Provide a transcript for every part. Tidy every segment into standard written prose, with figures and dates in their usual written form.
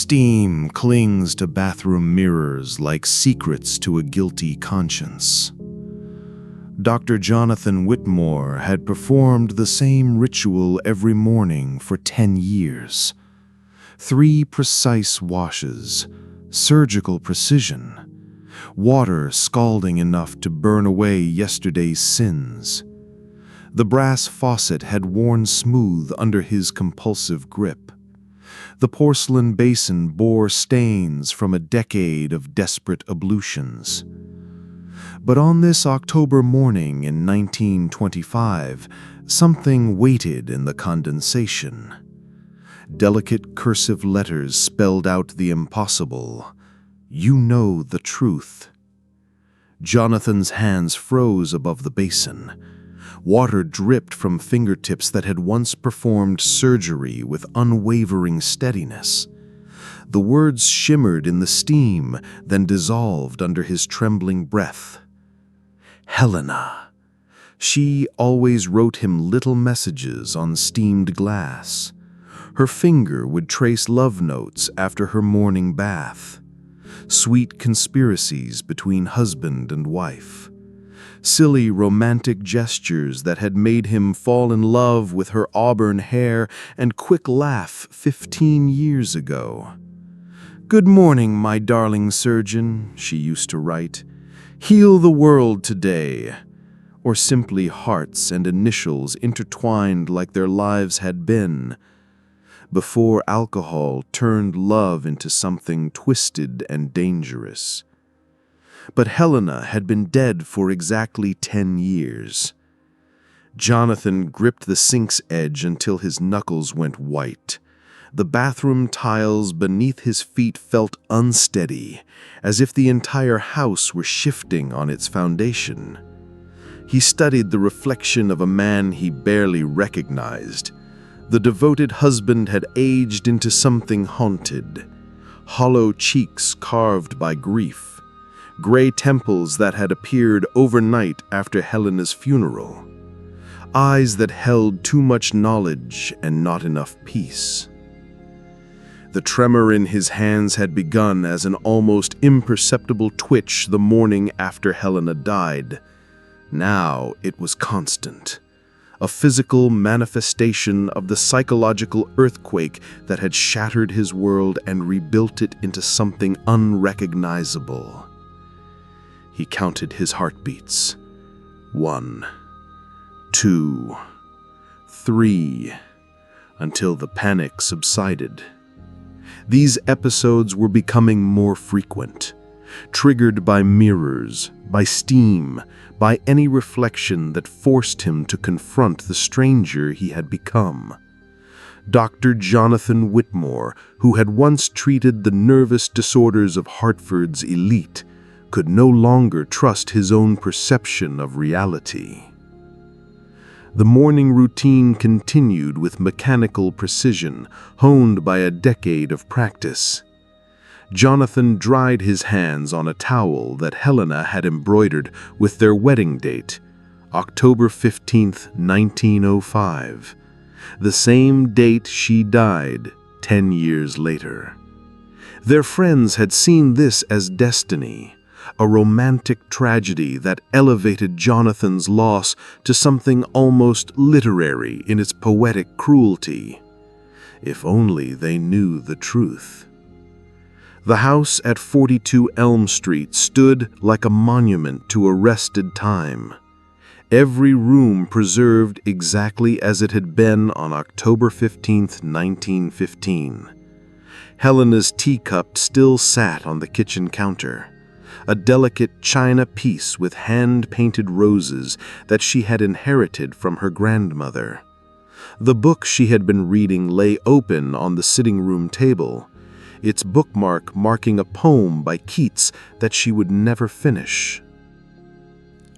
Steam clings to bathroom mirrors like secrets to a guilty conscience. Dr. Jonathan Whitmore had performed the same ritual every morning for 10 years. 3 precise washes, surgical precision, water scalding enough to burn away yesterday's sins. The brass faucet had worn smooth under his compulsive grip. The porcelain basin bore stains from a decade of desperate ablutions. But on this October morning in 1925, something waited in the condensation. Delicate cursive letters spelled out the impossible. "You know the truth." Jonathan's hands froze above the basin. Water dripped from fingertips that had once performed surgery with unwavering steadiness. The words shimmered in the steam, then dissolved under his trembling breath. Helena. She always wrote him little messages on steamed glass. Her finger would trace love notes after her morning bath. Sweet conspiracies between husband and wife. Silly romantic gestures that had made him fall in love with her auburn hair and quick laugh 15 years ago. "Good morning, my darling surgeon," she used to write. "Heal the world today." Or simply hearts and initials intertwined like their lives had been, before alcohol turned love into something twisted and dangerous. But Helena had been dead for exactly 10 years. Jonathan gripped the sink's edge until his knuckles went white. The bathroom tiles beneath his feet felt unsteady, as if the entire house were shifting on its foundation. He studied the reflection of a man he barely recognized. The devoted husband had aged into something haunted. Hollow cheeks carved by grief. Gray temples that had appeared overnight after Helena's funeral. Eyes that held too much knowledge and not enough peace. The tremor in his hands had begun as an almost imperceptible twitch the morning after Helena died. Now it was constant. A physical manifestation of the psychological earthquake that had shattered his world and rebuilt it into something unrecognizable. He counted his heartbeats. 1, 2, 3, until the panic subsided. These episodes were becoming more frequent, triggered by mirrors, by steam, by any reflection that forced him to confront the stranger he had become. Dr. Jonathan Whitmore, who had once treated the nervous disorders of Hartford's elite, could no longer trust his own perception of reality. The morning routine continued with mechanical precision, honed by a decade of practice. Jonathan dried his hands on a towel that Helena had embroidered with their wedding date, October 15, 1905, the same date she died 10 years later. Their friends had seen this as destiny, a romantic tragedy that elevated Jonathan's loss to something almost literary in its poetic cruelty. If only they knew the truth. The house at 42 Elm Street stood like a monument to arrested time. Every room preserved exactly as it had been on October 15, 1915. Helena's teacup still sat on the kitchen counter, a delicate china piece with hand-painted roses that she had inherited from her grandmother. The book she had been reading lay open on the sitting room table, its bookmark marking a poem by Keats that she would never finish.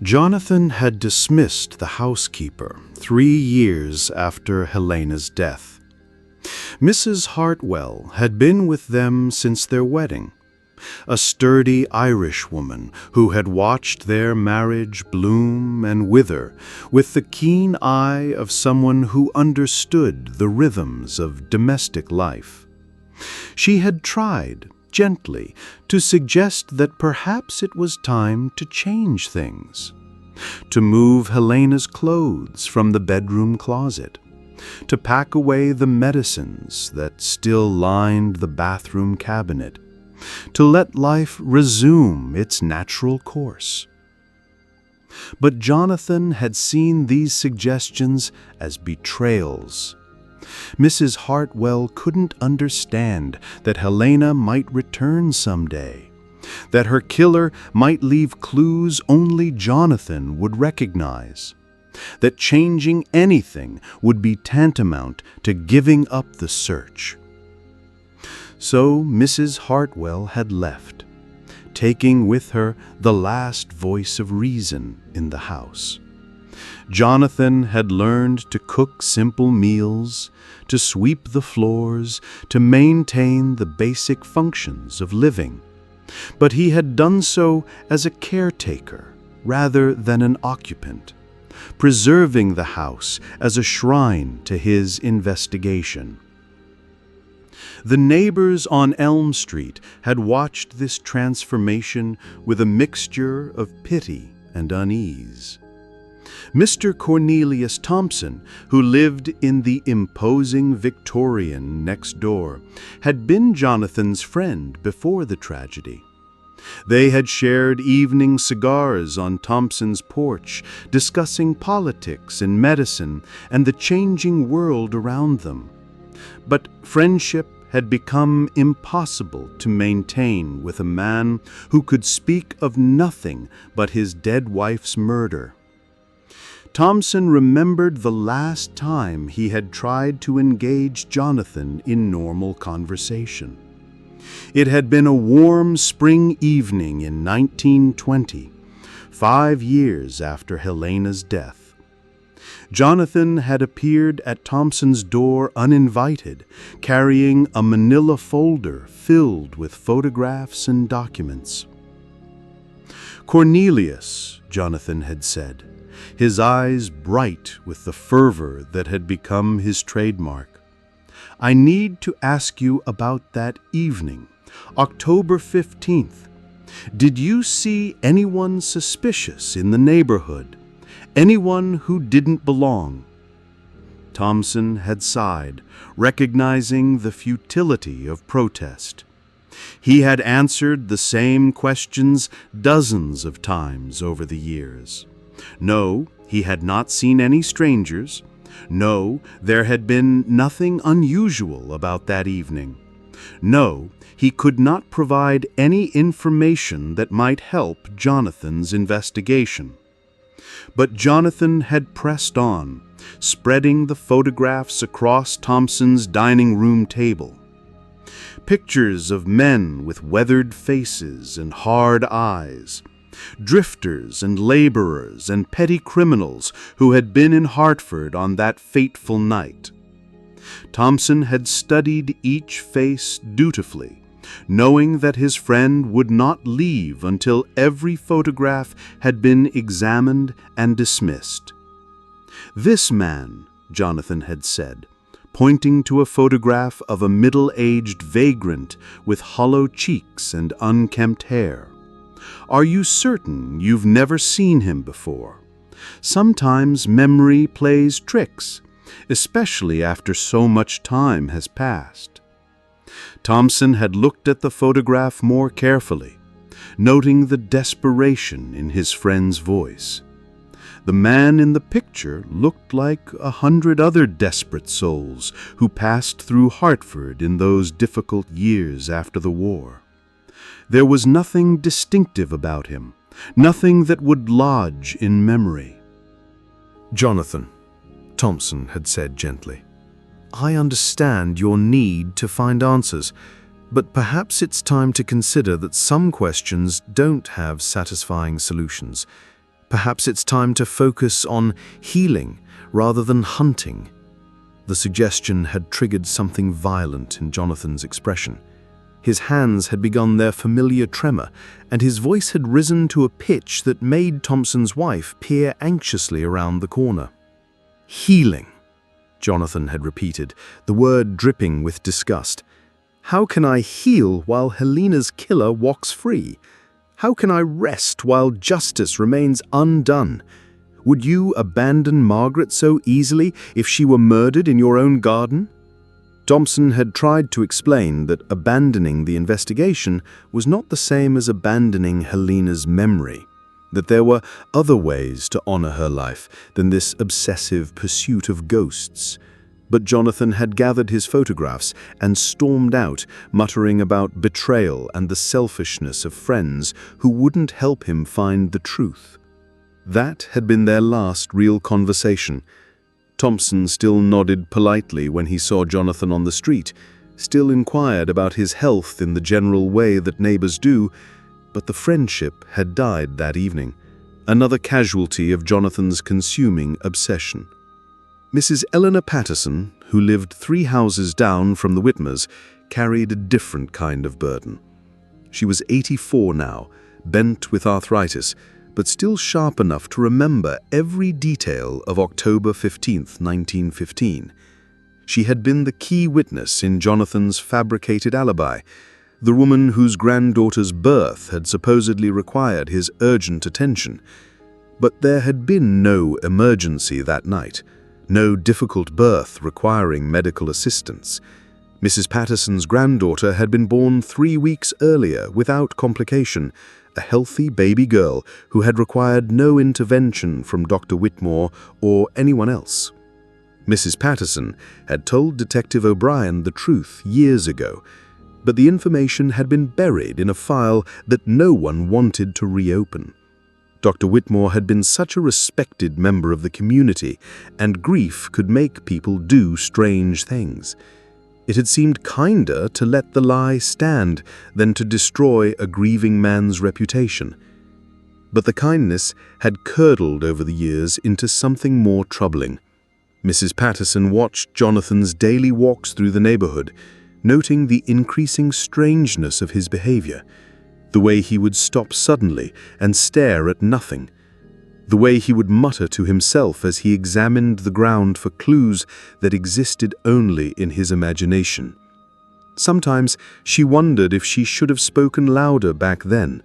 Jonathan had dismissed the housekeeper 3 years after Helena's death. Mrs. Hartwell had been with them since their wedding, a sturdy Irish woman who had watched their marriage bloom and wither with the keen eye of someone who understood the rhythms of domestic life. She had tried, gently, to suggest that perhaps it was time to change things, to move Helena's clothes from the bedroom closet, to pack away the medicines that still lined the bathroom cabinet, to let life resume its natural course. But Jonathan had seen these suggestions as betrayals. Mrs. Hartwell couldn't understand that Helena might return someday, that her killer might leave clues only Jonathan would recognize, that changing anything would be tantamount to giving up the search. So Mrs. Hartwell had left, taking with her the last voice of reason in the house. Jonathan had learned to cook simple meals, to sweep the floors, to maintain the basic functions of living. But he had done so as a caretaker rather than an occupant, preserving the house as a shrine to his investigation. The neighbors on Elm Street had watched this transformation with a mixture of pity and unease. Mr. Cornelius Thompson, who lived in the imposing Victorian next door, had been Jonathan's friend before the tragedy. They had shared evening cigars on Thompson's porch, discussing politics and medicine and the changing world around them. But friendship had become impossible to maintain with a man who could speak of nothing but his dead wife's murder. Thompson remembered the last time he had tried to engage Jonathan in normal conversation. It had been a warm spring evening in 1920, 5 years after Helena's death. Jonathan had appeared at Thompson's door uninvited, carrying a manila folder filled with photographs and documents. "Cornelius," Jonathan had said, his eyes bright with the fervor that had become his trademark, "I need to ask you about that evening, October 15th. Did you see anyone suspicious in the neighborhood? Anyone who didn't belong?" Thompson had sighed, recognizing the futility of protest. He had answered the same questions dozens of times over the years. No, he had not seen any strangers. No, there had been nothing unusual about that evening. No, he could not provide any information that might help Jonathan's investigation. But Jonathan had pressed on, spreading the photographs across Thompson's dining room table. Pictures of men with weathered faces and hard eyes, drifters and laborers and petty criminals who had been in Hartford on that fateful night. Thompson had studied each face dutifully, knowing that his friend would not leave until every photograph had been examined and dismissed. "This man," Jonathan had said, pointing to a photograph of a middle-aged vagrant with hollow cheeks and unkempt hair, "are you certain you've never seen him before? Sometimes memory plays tricks, especially after so much time has passed." Thompson had looked at the photograph more carefully, noting the desperation in his friend's voice. The man in the picture looked like 100 other desperate souls who passed through Hartford in those difficult years after the war. There was nothing distinctive about him, nothing that would lodge in memory. "Jonathan," Thompson had said gently, "I understand your need to find answers, but perhaps it's time to consider that some questions don't have satisfying solutions. Perhaps it's time to focus on healing rather than hunting." The suggestion had triggered something violent in Jonathan's expression. His hands had begun their familiar tremor, and his voice had risen to a pitch that made Thompson's wife peer anxiously around the corner. "Healing," Jonathan had repeated, the word dripping with disgust. How can I heal while Helena's killer walks free? How can I rest while justice remains undone? Would you abandon Margaret so easily if she were murdered in your own garden? Thompson had tried to explain that abandoning the investigation was not the same as abandoning Helena's memory, that there were other ways to honor her life than this obsessive pursuit of ghosts. But Jonathan had gathered his photographs and stormed out, muttering about betrayal and the selfishness of friends who wouldn't help him find the truth. That had been their last real conversation. Thompson still nodded politely when he saw Jonathan on the street, still inquired about his health in the general way that neighbors do, but the friendship had died that evening, another casualty of Jonathan's consuming obsession. Mrs. Eleanor Patterson, who lived 3 houses down from the Whitmores, carried a different kind of burden. She was 84 now, bent with arthritis, but still sharp enough to remember every detail of October 15, 1915. She had been the key witness in Jonathan's fabricated alibi, the woman whose granddaughter's birth had supposedly required his urgent attention. But there had been no emergency that night, no difficult birth requiring medical assistance. Mrs. Patterson's granddaughter had been born 3 weeks earlier without complication, a healthy baby girl who had required no intervention from Dr. Whitmore or anyone else. Mrs. Patterson had told Detective O'Brien the truth years ago, but the information had been buried in a file that no one wanted to reopen. Dr. Whitmore had been such a respected member of the community, and grief could make people do strange things. It had seemed kinder to let the lie stand than to destroy a grieving man's reputation. But the kindness had curdled over the years into something more troubling. Mrs. Patterson watched Jonathan's daily walks through the neighborhood, noting the increasing strangeness of his behavior, the way he would stop suddenly and stare at nothing, the way he would mutter to himself as he examined the ground for clues that existed only in his imagination. Sometimes she wondered if she should have spoken louder back then,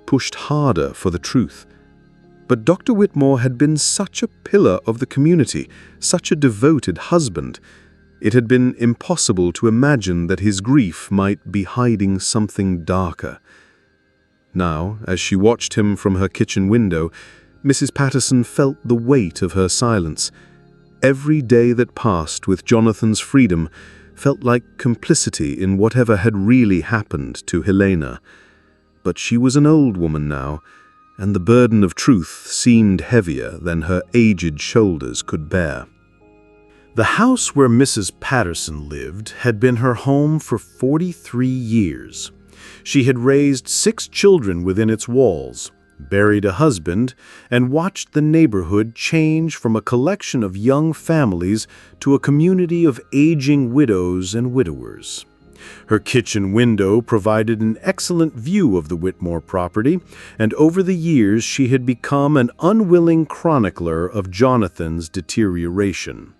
pushed harder for the truth. But Dr. Whitmore had been such a pillar of the community, such a devoted husband. It had been impossible to imagine that his grief might be hiding something darker. Now, as she watched him from her kitchen window, Mrs. Patterson felt the weight of her silence. Every day that passed with Jonathan's freedom felt like complicity in whatever had really happened to Helena. But she was an old woman now, and the burden of truth seemed heavier than her aged shoulders could bear. The house where Mrs. Patterson lived had been her home for 43 years. She had raised 6 children within its walls, buried a husband, and watched the neighborhood change from a collection of young families to a community of aging widows and widowers. Her kitchen window provided an excellent view of the Whitmore property, and over the years she had become an unwilling chronicler of Jonathan's deterioration.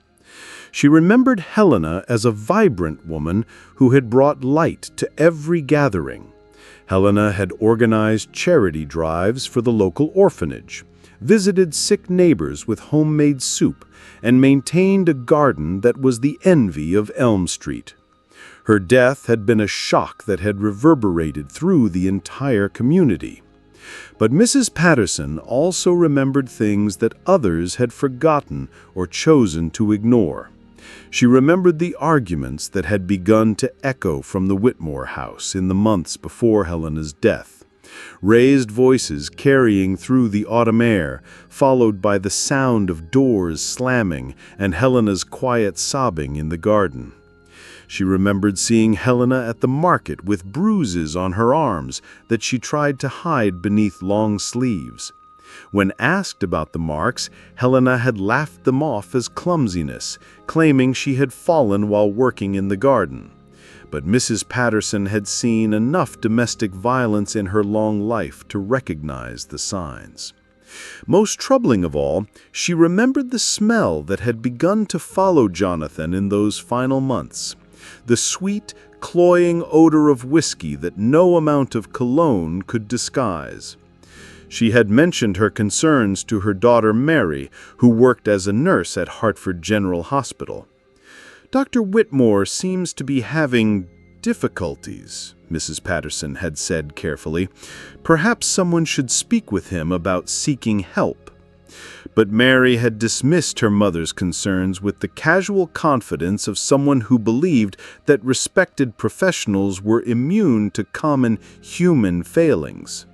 She remembered Helena as a vibrant woman who had brought light to every gathering. Helena had organized charity drives for the local orphanage, visited sick neighbors with homemade soup, and maintained a garden that was the envy of Elm Street. Her death had been a shock that had reverberated through the entire community. But Mrs. Patterson also remembered things that others had forgotten or chosen to ignore. She remembered the arguments that had begun to echo from the Whitmore house in the months before Helena's death. Raised voices carrying through the autumn air, followed by the sound of doors slamming and Helena's quiet sobbing in the garden. She remembered seeing Helena at the market with bruises on her arms that she tried to hide beneath long sleeves. When asked about the marks, Helena had laughed them off as clumsiness, claiming she had fallen while working in the garden. But Mrs. Patterson had seen enough domestic violence in her long life to recognize the signs. Most troubling of all, she remembered the smell that had begun to follow Jonathan in those final months. The sweet, cloying odor of whiskey that no amount of cologne could disguise. She had mentioned her concerns to her daughter Mary, who worked as a nurse at Hartford General Hospital. "Dr. Whitmore seems to be having difficulties," Mrs. Patterson had said carefully. "Perhaps someone should speak with him about seeking help." But Mary had dismissed her mother's concerns with the casual confidence of someone who believed that respected professionals were immune to common human failings.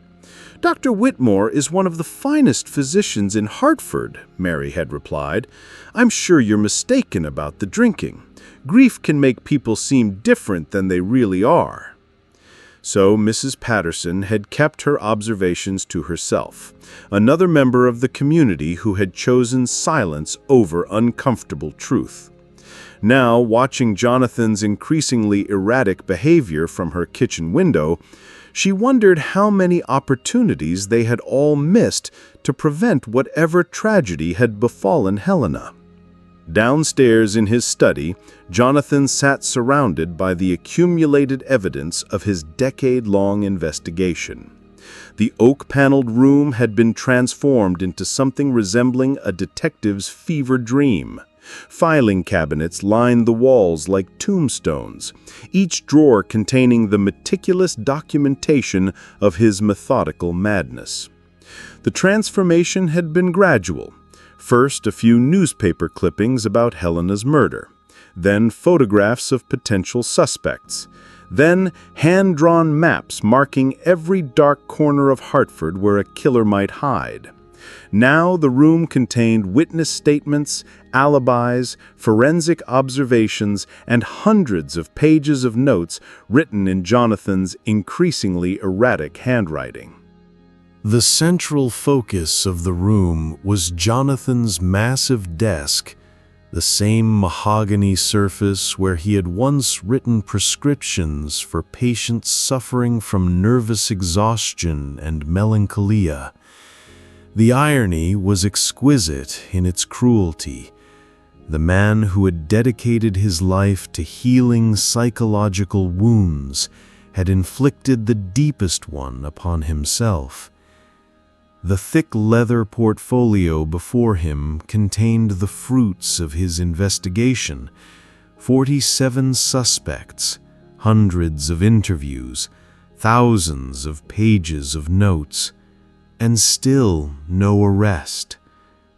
"Dr. Whitmore is one of the finest physicians in Hartford," Mary had replied. "I'm sure you're mistaken about the drinking. Grief can make people seem different than they really are." So Mrs. Patterson had kept her observations to herself, another member of the community who had chosen silence over uncomfortable truth. Now, watching Jonathan's increasingly erratic behavior from her kitchen window, she wondered how many opportunities they had all missed to prevent whatever tragedy had befallen Helena. Downstairs in his study, Jonathan sat surrounded by the accumulated evidence of his decade-long investigation. The oak-paneled room had been transformed into something resembling a detective's fever dream. Filing cabinets lined the walls like tombstones, each drawer containing the meticulous documentation of his methodical madness. The transformation had been gradual. First, a few newspaper clippings about Helena's murder, then photographs of potential suspects, then hand-drawn maps marking every dark corner of Hartford where a killer might hide. Now the room contained witness statements, alibis, forensic observations, and hundreds of pages of notes written in Jonathan's increasingly erratic handwriting. The central focus of the room was Jonathan's massive desk, the same mahogany surface where he had once written prescriptions for patients suffering from nervous exhaustion and melancholia. The irony was exquisite in its cruelty. The man who had dedicated his life to healing psychological wounds had inflicted the deepest one upon himself. The thick leather portfolio before him contained the fruits of his investigation: 47 suspects, hundreds of interviews, thousands of pages of notes, and still no arrest,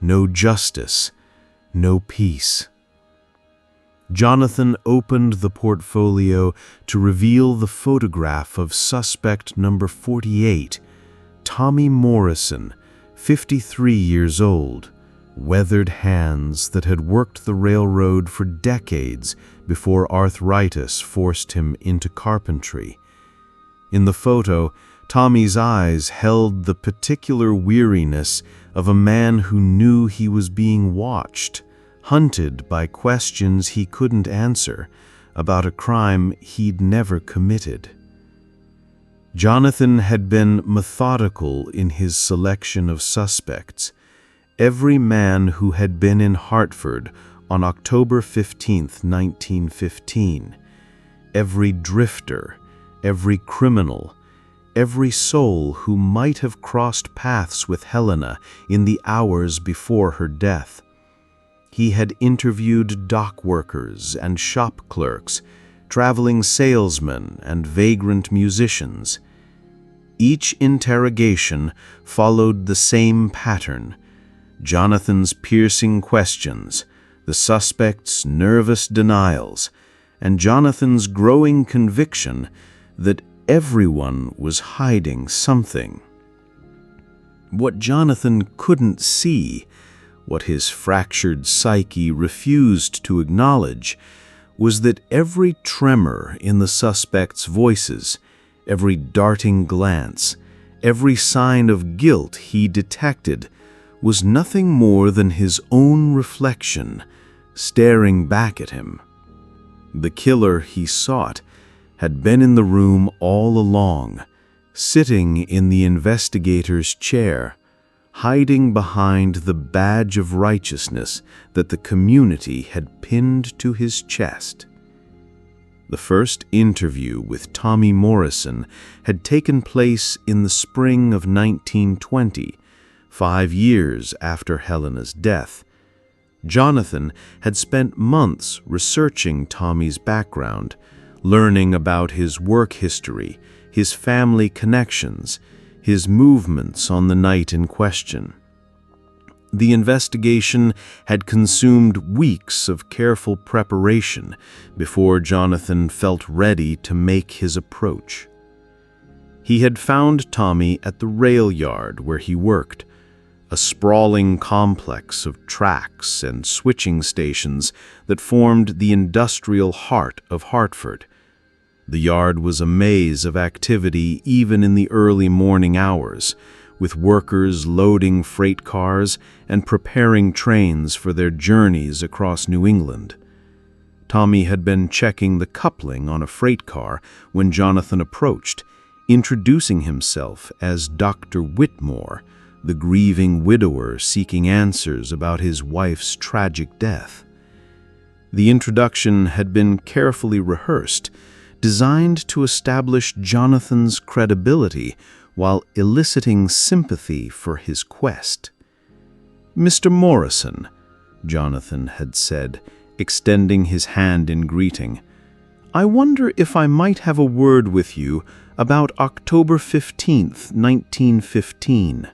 no justice, no peace. Jonathan opened the portfolio to reveal the photograph of suspect number 48, Tommy Morrison, 53 years old, weathered hands that had worked the railroad for decades before arthritis forced him into carpentry. In the photo, Tommy's eyes held the particular weariness of a man who knew he was being watched, hunted by questions he couldn't answer about a crime he'd never committed. Jonathan had been methodical in his selection of suspects. Every man who had been in Hartford on October 15, 1915, every drifter, every criminal, every soul who might have crossed paths with Helena in the hours before her death. He had interviewed dock workers and shop clerks, traveling salesmen and vagrant musicians. Each interrogation followed the same pattern: Jonathan's piercing questions, the suspect's nervous denials, and Jonathan's growing conviction that everyone was hiding something. What Jonathan couldn't see, what his fractured psyche refused to acknowledge, was that every tremor in the suspects' voices, every darting glance, every sign of guilt he detected was nothing more than his own reflection staring back at him. The killer he sought had been in the room all along, sitting in the investigator's chair, hiding behind the badge of righteousness that the community had pinned to his chest. The first interview with Tommy Morrison had taken place in the spring of 1920, 5 years after Helena's death. Jonathan had spent months researching Tommy's background, learning about his work history, his family connections, his movements on the night in question. The investigation had consumed weeks of careful preparation before Jonathan felt ready to make his approach. He had found Tommy at the rail yard where he worked, a sprawling complex of tracks and switching stations that formed the industrial heart of Hartford. The yard was a maze of activity even in the early morning hours, with workers loading freight cars and preparing trains for their journeys across New England. Tommy had been checking the coupling on a freight car when Jonathan approached, introducing himself as Dr. Whitmore, the grieving widower seeking answers about his wife's tragic death. The introduction had been carefully rehearsed, designed to establish Jonathan's credibility while eliciting sympathy for his quest. "Mr. Morrison," Jonathan had said, extending his hand in greeting, "I wonder if I might have a word with you about October 15th, 1915.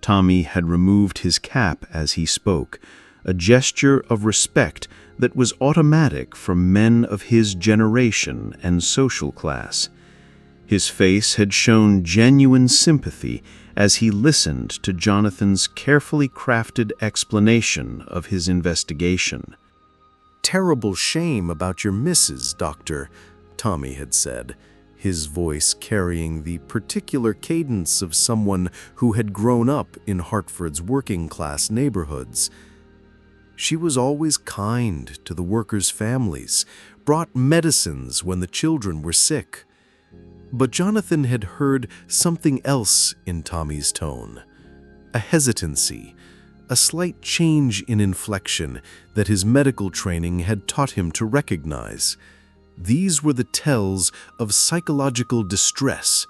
Tommy had removed his cap as he spoke, a gesture of respect that was automatic for men of his generation and social class. His face had shown genuine sympathy as he listened to Jonathan's carefully crafted explanation of his investigation. "Terrible shame about your missus, Doctor," Tommy had said, his voice carrying the particular cadence of someone who had grown up in Hartford's working-class neighborhoods. "She was always kind to the workers' families, brought medicines when the children were sick." But Jonathan had heard something else in Tommy's tone, a hesitancy, a slight change in inflection that his medical training had taught him to recognize. These were the tells of psychological distress,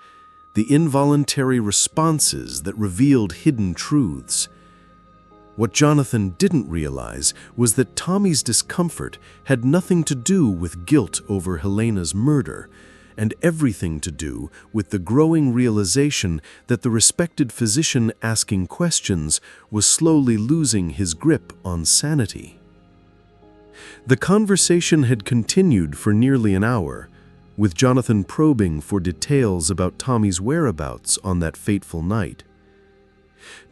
the involuntary responses that revealed hidden truths. What Jonathan didn't realize was that Tommy's discomfort had nothing to do with guilt over Helena's murder, and everything to do with the growing realization that the respected physician asking questions was slowly losing his grip on sanity. The conversation had continued for nearly an hour, with Jonathan probing for details about Tommy's whereabouts on that fateful night.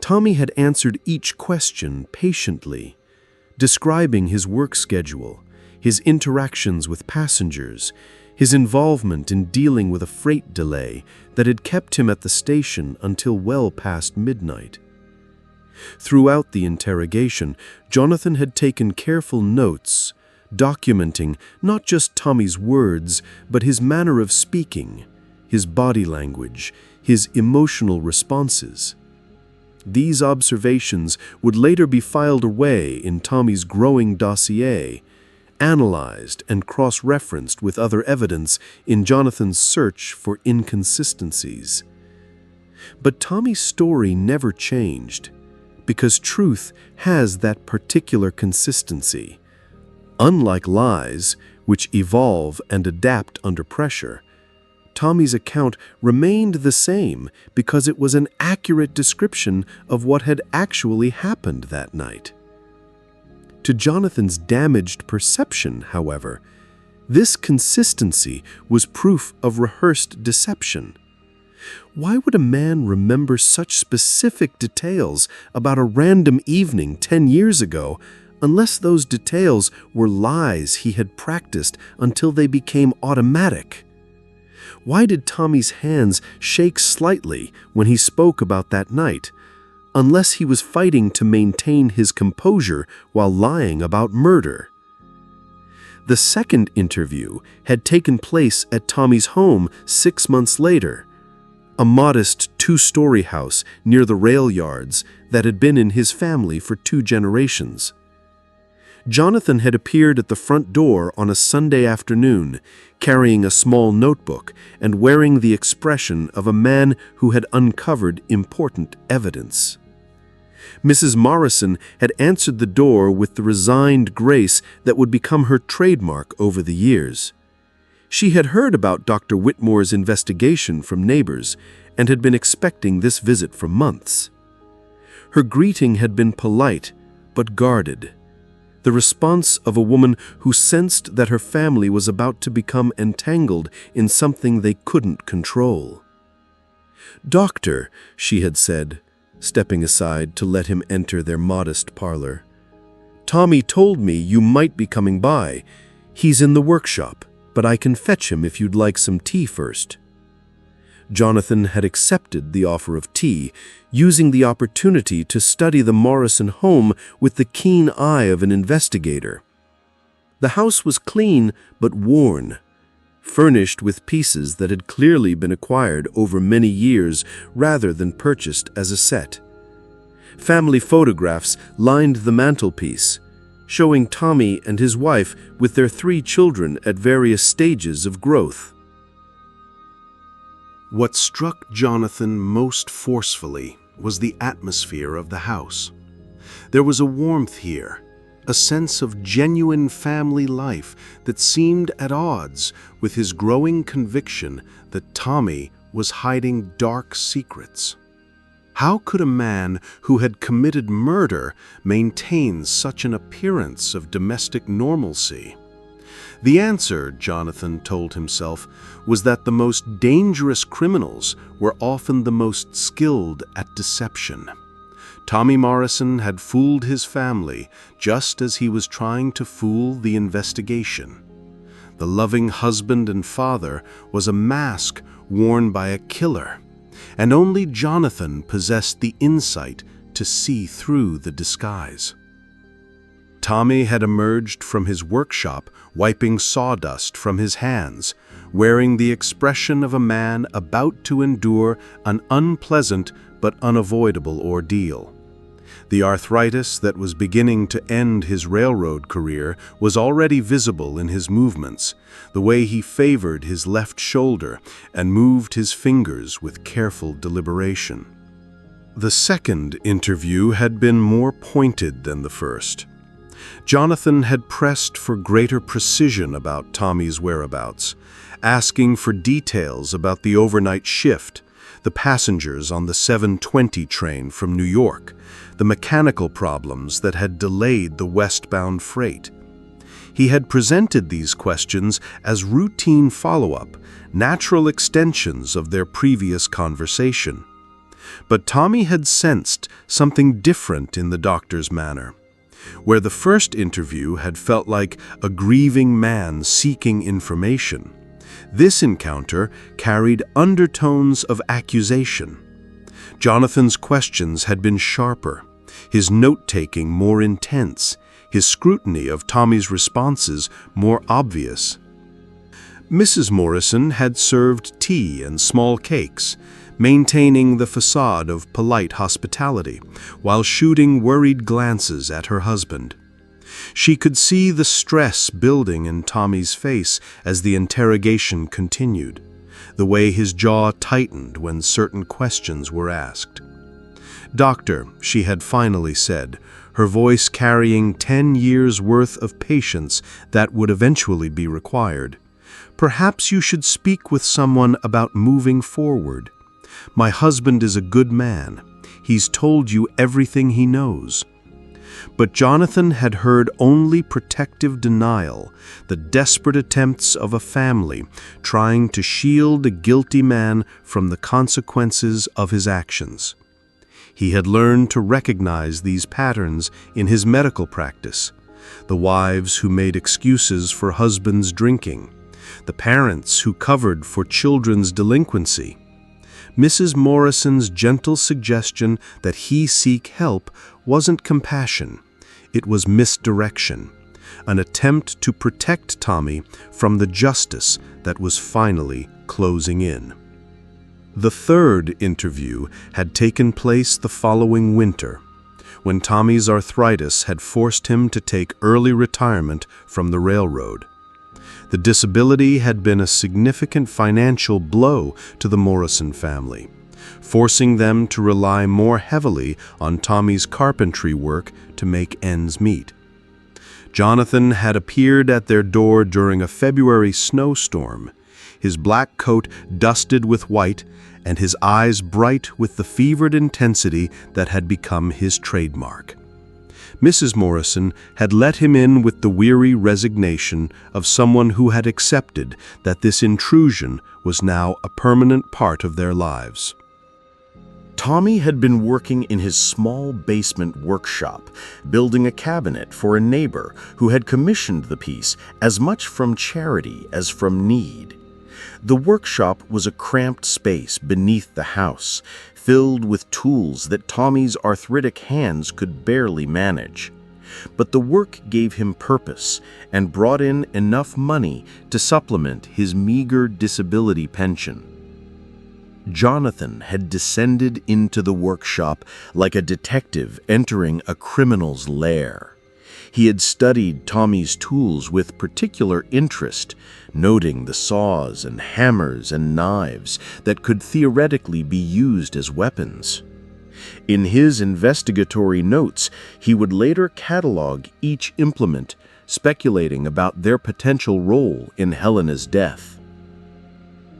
Tommy had answered each question patiently, describing his work schedule, his interactions with passengers, his involvement in dealing with a freight delay that had kept him at the station until well past midnight. Throughout the interrogation, Jonathan had taken careful notes, documenting not just Tommy's words, but his manner of speaking, his body language, his emotional responses. These observations would later be filed away in Tommy's growing dossier, analyzed and cross-referenced with other evidence in Jonathan's search for inconsistencies. But Tommy's story never changed, because truth has that particular consistency. Unlike lies, which evolve and adapt under pressure, Tommy's account remained the same because it was an accurate description of what had actually happened that night. To Jonathan's damaged perception, however, this consistency was proof of rehearsed deception. Why would a man remember such specific details about a random evening 10 years ago unless those details were lies he had practiced until they became automatic? Why did Tommy's hands shake slightly when he spoke about that night, unless he was fighting to maintain his composure while lying about murder? The second interview had taken place at Tommy's home 6 months later, a modest 2-story house near the rail yards that had been in his family for 2 generations. Jonathan had appeared at the front door on a Sunday afternoon, carrying a small notebook and wearing the expression of a man who had uncovered important evidence. Mrs. Morrison had answered the door with the resigned grace that would become her trademark over the years. She had heard about Dr. Whitmore's investigation from neighbors and had been expecting this visit for months. Her greeting had been polite but guarded, the response of a woman who sensed that her family was about to become entangled in something they couldn't control. "Doctor," she had said, stepping aside to let him enter their modest parlor, "Tommy told me you might be coming by. He's in the workshop, but I can fetch him if you'd like some tea first." Jonathan had accepted the offer of tea, using the opportunity to study the Morrison home with the keen eye of an investigator. The house was clean but worn, furnished with pieces that had clearly been acquired over many years rather than purchased as a set. Family photographs lined the mantelpiece, showing Tommy and his wife with their 3 children at various stages of growth. What struck Jonathan most forcefully was the atmosphere of the house. There was a warmth here, a sense of genuine family life that seemed at odds with his growing conviction that Tommy was hiding dark secrets. How could a man who had committed murder maintain such an appearance of domestic normalcy? The answer, Jonathan told himself, was that the most dangerous criminals were often the most skilled at deception. Tommy Morrison had fooled his family just as he was trying to fool the investigation. The loving husband and father was a mask worn by a killer, and only Jonathan possessed the insight to see through the disguise. Tommy had emerged from his workshop wiping sawdust from his hands, wearing the expression of a man about to endure an unpleasant but unavoidable ordeal. The arthritis that was beginning to end his railroad career was already visible in his movements, the way he favored his left shoulder and moved his fingers with careful deliberation. The second interview had been more pointed than the first. Jonathan had pressed for greater precision about Tommy's whereabouts, asking for details about the overnight shift, the passengers on the 7:20 train from New York, the mechanical problems that had delayed the westbound freight. He had presented these questions as routine follow-up, natural extensions of their previous conversation. But Tommy had sensed something different in the doctor's manner. Where the first interview had felt like a grieving man seeking information, this encounter carried undertones of accusation. Jonathan's questions had been sharper, his note-taking more intense, his scrutiny of Tommy's responses more obvious. Mrs. Morrison had served tea and small cakes, maintaining the facade of polite hospitality, while shooting worried glances at her husband. She could see the stress building in Tommy's face as the interrogation continued, the way his jaw tightened when certain questions were asked. "Doctor," she had finally said, her voice carrying 10 years' worth of patience that would eventually be required, "perhaps you should speak with someone about moving forward. My husband is a good man. He's told you everything he knows." But Jonathan had heard only protective denial, the desperate attempts of a family trying to shield a guilty man from the consequences of his actions. He had learned to recognize these patterns in his medical practice: the wives who made excuses for husbands drinking, the parents who covered for children's delinquency. Mrs. Morrison's gentle suggestion that he seek help wasn't compassion, it was misdirection, an attempt to protect Tommy from the justice that was finally closing in. The third interview had taken place the following winter, when Tommy's arthritis had forced him to take early retirement from the railroad. The disability had been a significant financial blow to the Morrison family, forcing them to rely more heavily on Tommy's carpentry work to make ends meet. Jonathan had appeared at their door during a February snowstorm, his black coat dusted with white and his eyes bright with the fevered intensity that had become his trademark. Mrs. Morrison had let him in with the weary resignation of someone who had accepted that this intrusion was now a permanent part of their lives. Tommy had been working in his small basement workshop, building a cabinet for a neighbor who had commissioned the piece as much from charity as from need. The workshop was a cramped space beneath the house, filled with tools that Tommy's arthritic hands could barely manage. But the work gave him purpose and brought in enough money to supplement his meager disability pension. Jonathan had descended into the workshop like a detective entering a criminal's lair. He had studied Tommy's tools with particular interest, noting the saws and hammers and knives that could theoretically be used as weapons. In his investigatory notes, he would later catalog each implement, speculating about their potential role in Helena's death.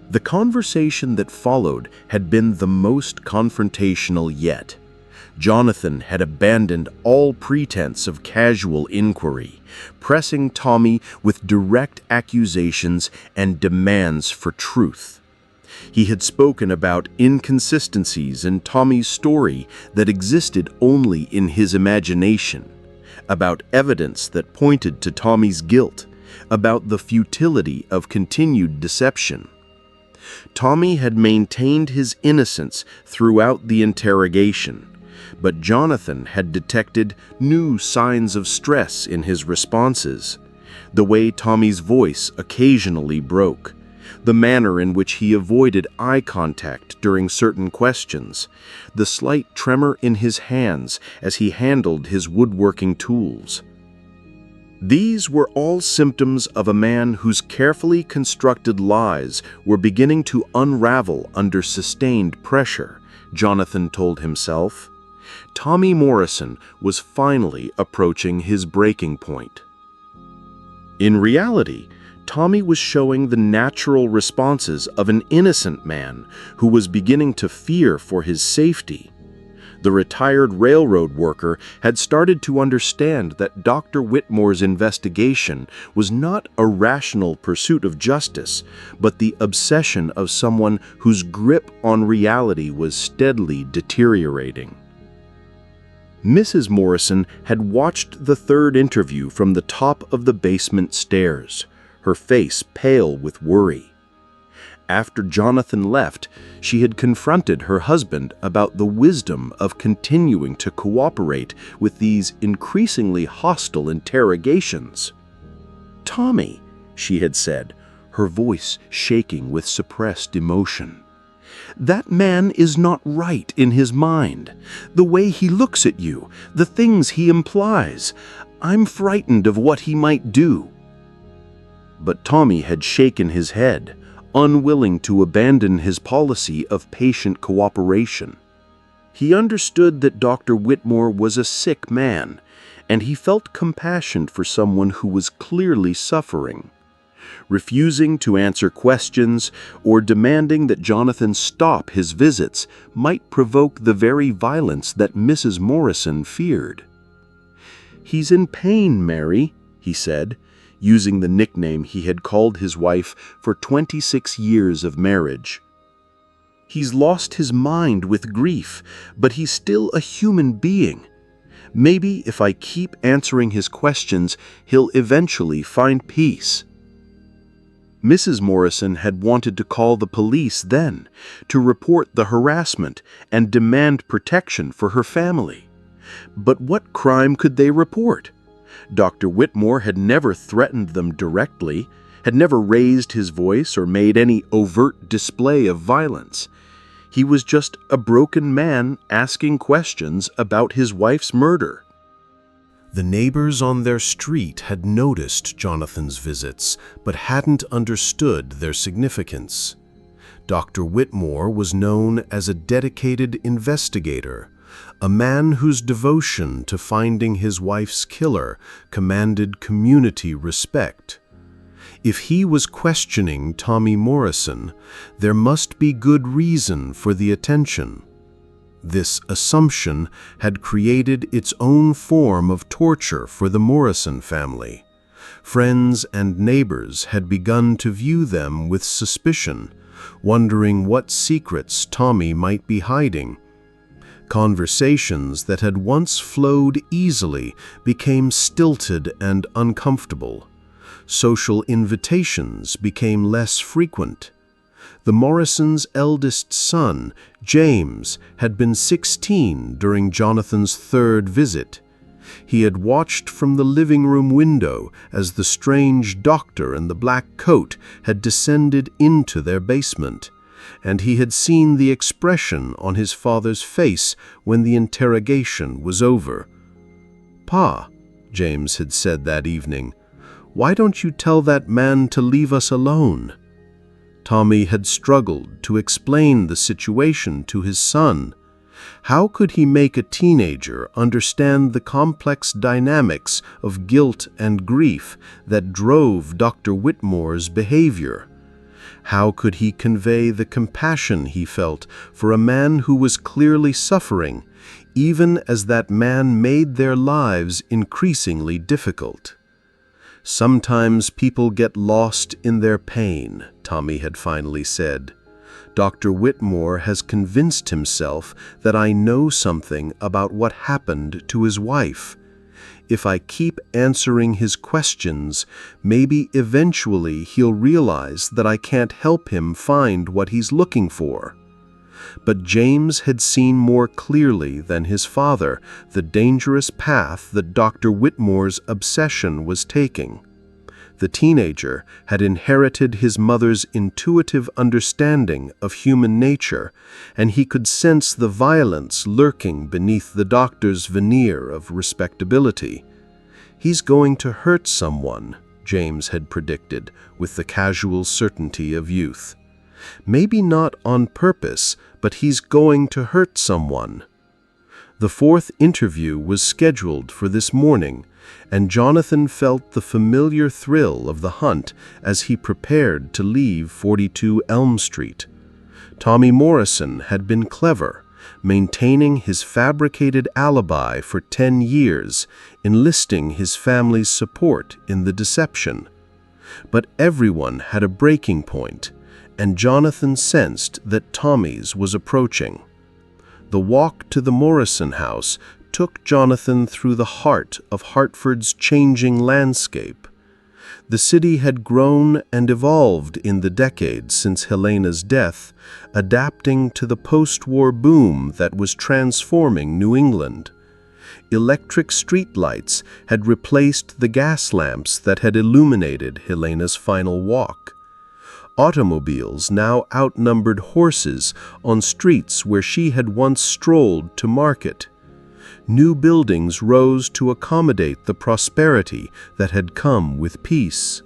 The conversation that followed had been the most confrontational yet. Jonathan had abandoned all pretense of casual inquiry, pressing Tommy with direct accusations and demands for truth. He had spoken about inconsistencies in Tommy's story that existed only in his imagination, about evidence that pointed to Tommy's guilt, about the futility of continued deception. Tommy had maintained his innocence throughout the interrogation, but Jonathan had detected new signs of stress in his responses. The way Tommy's voice occasionally broke, the manner in which he avoided eye contact during certain questions, the slight tremor in his hands as he handled his woodworking tools. These were all symptoms of a man whose carefully constructed lies were beginning to unravel under sustained pressure, Jonathan told himself. Tommy Morrison was finally approaching his breaking point. In reality, Tommy was showing the natural responses of an innocent man who was beginning to fear for his safety. The retired railroad worker had started to understand that Dr. Whitmore's investigation was not a rational pursuit of justice, but the obsession of someone whose grip on reality was steadily deteriorating. Mrs. Morrison had watched the third interview from the top of the basement stairs, her face pale with worry. After Jonathan left, she had confronted her husband about the wisdom of continuing to cooperate with these increasingly hostile interrogations. "Tommy," she had said, her voice shaking with suppressed emotion, "that man is not right in his mind. The way he looks at you, the things he implies, I'm frightened of what he might do." But Tommy had shaken his head, unwilling to abandon his policy of patient cooperation. He understood that Dr. Whitmore was a sick man, and he felt compassion for someone who was clearly suffering. Refusing to answer questions or demanding that Jonathan stop his visits might provoke the very violence that Mrs. Morrison feared. "He's in pain, Mary," he said, using the nickname he had called his wife for 26 years of marriage. "He's lost his mind with grief, but he's still a human being. Maybe if I keep answering his questions, he'll eventually find peace." Mrs. Morrison had wanted to call the police then, to report the harassment and demand protection for her family. But what crime could they report? Dr. Whitmore had never threatened them directly, had never raised his voice or made any overt display of violence. He was just a broken man asking questions about his wife's murder. The neighbors on their street had noticed Jonathan's visits, but hadn't understood their significance. Dr. Whitmore was known as a dedicated investigator, a man whose devotion to finding his wife's killer commanded community respect. If he was questioning Tommy Morrison, there must be good reason for the attention. This assumption had created its own form of torture for the Morrison family. Friends and neighbors had begun to view them with suspicion, wondering what secrets Tommy might be hiding. Conversations that had once flowed easily became stilted and uncomfortable. Social invitations became less frequent. The Morrisons' eldest son, James, had been 16 during Jonathan's third visit. He had watched from the living room window as the strange doctor in the black coat had descended into their basement, and he had seen the expression on his father's face when the interrogation was over. "Pa," James had said that evening, "why don't you tell that man to leave us alone?" Tommy had struggled to explain the situation to his son. How could he make a teenager understand the complex dynamics of guilt and grief that drove Dr. Whitmore's behavior? How could he convey the compassion he felt for a man who was clearly suffering, even as that man made their lives increasingly difficult? "Sometimes people get lost in their pain," Tommy had finally said. "Dr. Whitmore has convinced himself that I know something about what happened to his wife. If I keep answering his questions, maybe eventually he'll realize that I can't help him find what he's looking for." But James had seen more clearly than his father the dangerous path that Dr. Whitmore's obsession was taking. The teenager had inherited his mother's intuitive understanding of human nature, and he could sense the violence lurking beneath the doctor's veneer of respectability. "He's going to hurt someone," James had predicted with the casual certainty of youth. "Maybe not on purpose, but he's going to hurt someone." The fourth interview was scheduled for this morning, and Jonathan felt the familiar thrill of the hunt as he prepared to leave 42 Elm Street. Tommy Morrison had been clever, maintaining his fabricated alibi for 10 years, enlisting his family's support in the deception. But everyone had a breaking point, and Jonathan sensed that Tommy's was approaching. The walk to the Morrison house took Jonathan through the heart of Hartford's changing landscape. The city had grown and evolved in the decades since Helena's death, adapting to the post-war boom that was transforming New England. Electric streetlights had replaced the gas lamps that had illuminated Helena's final walk. Automobiles now outnumbered horses on streets where she had once strolled to market. New buildings rose to accommodate the prosperity that had come with peace.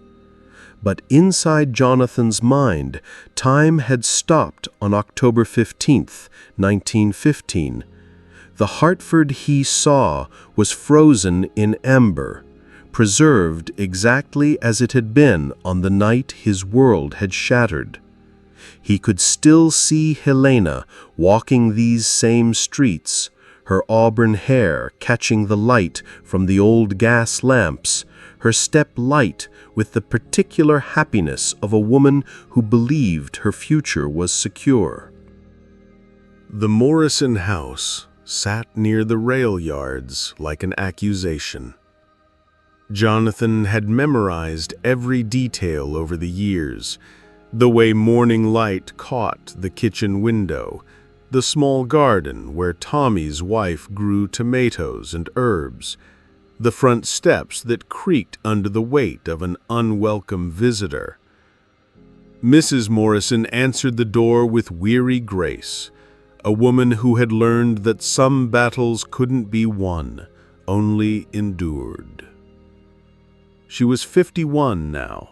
But inside Jonathan's mind, time had stopped on October 15th, 1915. The Hartford he saw was frozen in amber, preserved exactly as it had been on the night his world had shattered. He could still see Helena walking these same streets, her auburn hair catching the light from the old gas lamps, her step light with the particular happiness of a woman who believed her future was secure. The Morrison house sat near the rail yards like an accusation. Jonathan had memorized every detail over the years, the way morning light caught the kitchen window, the small garden where Tommy's wife grew tomatoes and herbs, the front steps that creaked under the weight of an unwelcome visitor. Mrs. Morrison answered the door with weary grace, a woman who had learned that some battles couldn't be won, only endured. She was 51 now,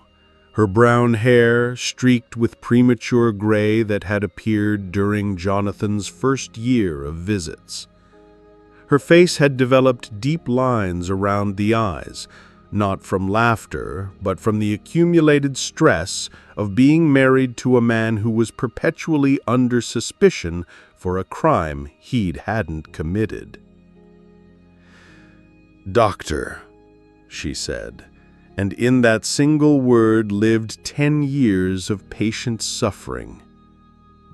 her brown hair streaked with premature gray that had appeared during Jonathan's first year of visits. Her face had developed deep lines around the eyes, not from laughter, but from the accumulated stress of being married to a man who was perpetually under suspicion for a crime he hadn't committed. "Doctor," she said, and in that single word lived 10 years of patient suffering.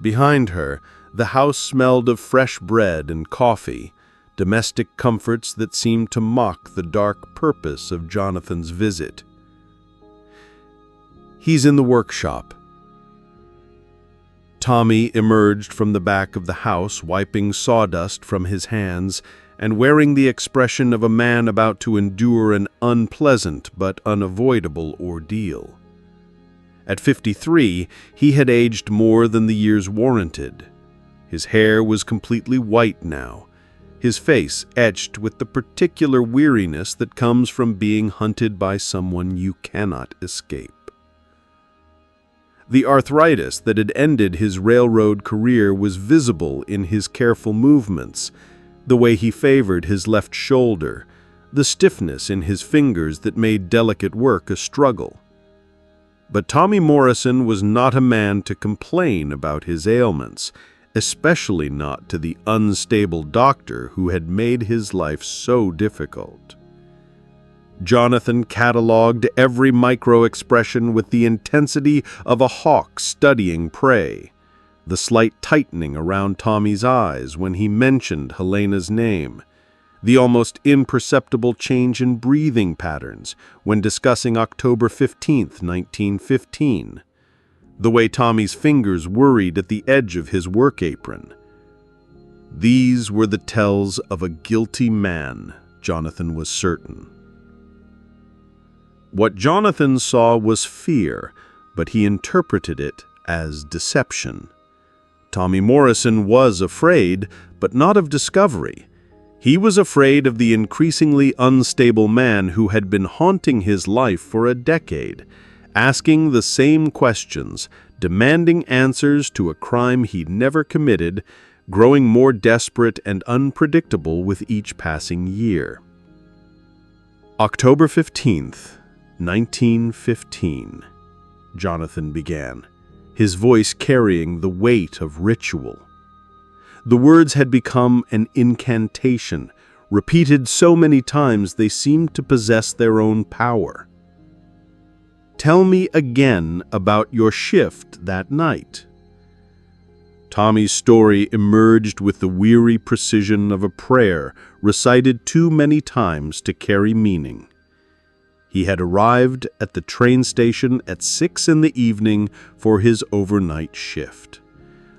Behind her, the house smelled of fresh bread and coffee, domestic comforts that seemed to mock the dark purpose of Jonathan's visit. "He's in the workshop." Tommy emerged from the back of the house, wiping sawdust from his hands and wearing the expression of a man about to endure an unpleasant but unavoidable ordeal. At 53, he had aged more than the years warranted. His hair was completely white now, his face etched with the particular weariness that comes from being hunted by someone you cannot escape. The arthritis that had ended his railroad career was visible in his careful movements, the way he favored his left shoulder, the stiffness in his fingers that made delicate work a struggle. But Tommy Morrison was not a man to complain about his ailments, especially not to the unstable doctor who had made his life so difficult. Jonathan catalogued every micro-expression with the intensity of a hawk studying prey. The slight tightening around Tommy's eyes when he mentioned Helena's name, the almost imperceptible change in breathing patterns when discussing October 15th, 1915, the way Tommy's fingers worried at the edge of his work apron. These were the tells of a guilty man, Jonathan was certain. What Jonathan saw was fear, but he interpreted it as deception. Tommy Morrison was afraid, but not of discovery. He was afraid of the increasingly unstable man who had been haunting his life for a decade, asking the same questions, demanding answers to a crime he'd never committed, growing more desperate and unpredictable with each passing year. October 15th, 1915, Jonathan began, his voice carrying the weight of ritual. The words had become an incantation, repeated so many times they seemed to possess their own power. "Tell me again about your shift that night." Tommy's story emerged with the weary precision of a prayer recited too many times to carry meaning. He had arrived at the train station at 6 p.m. for his overnight shift.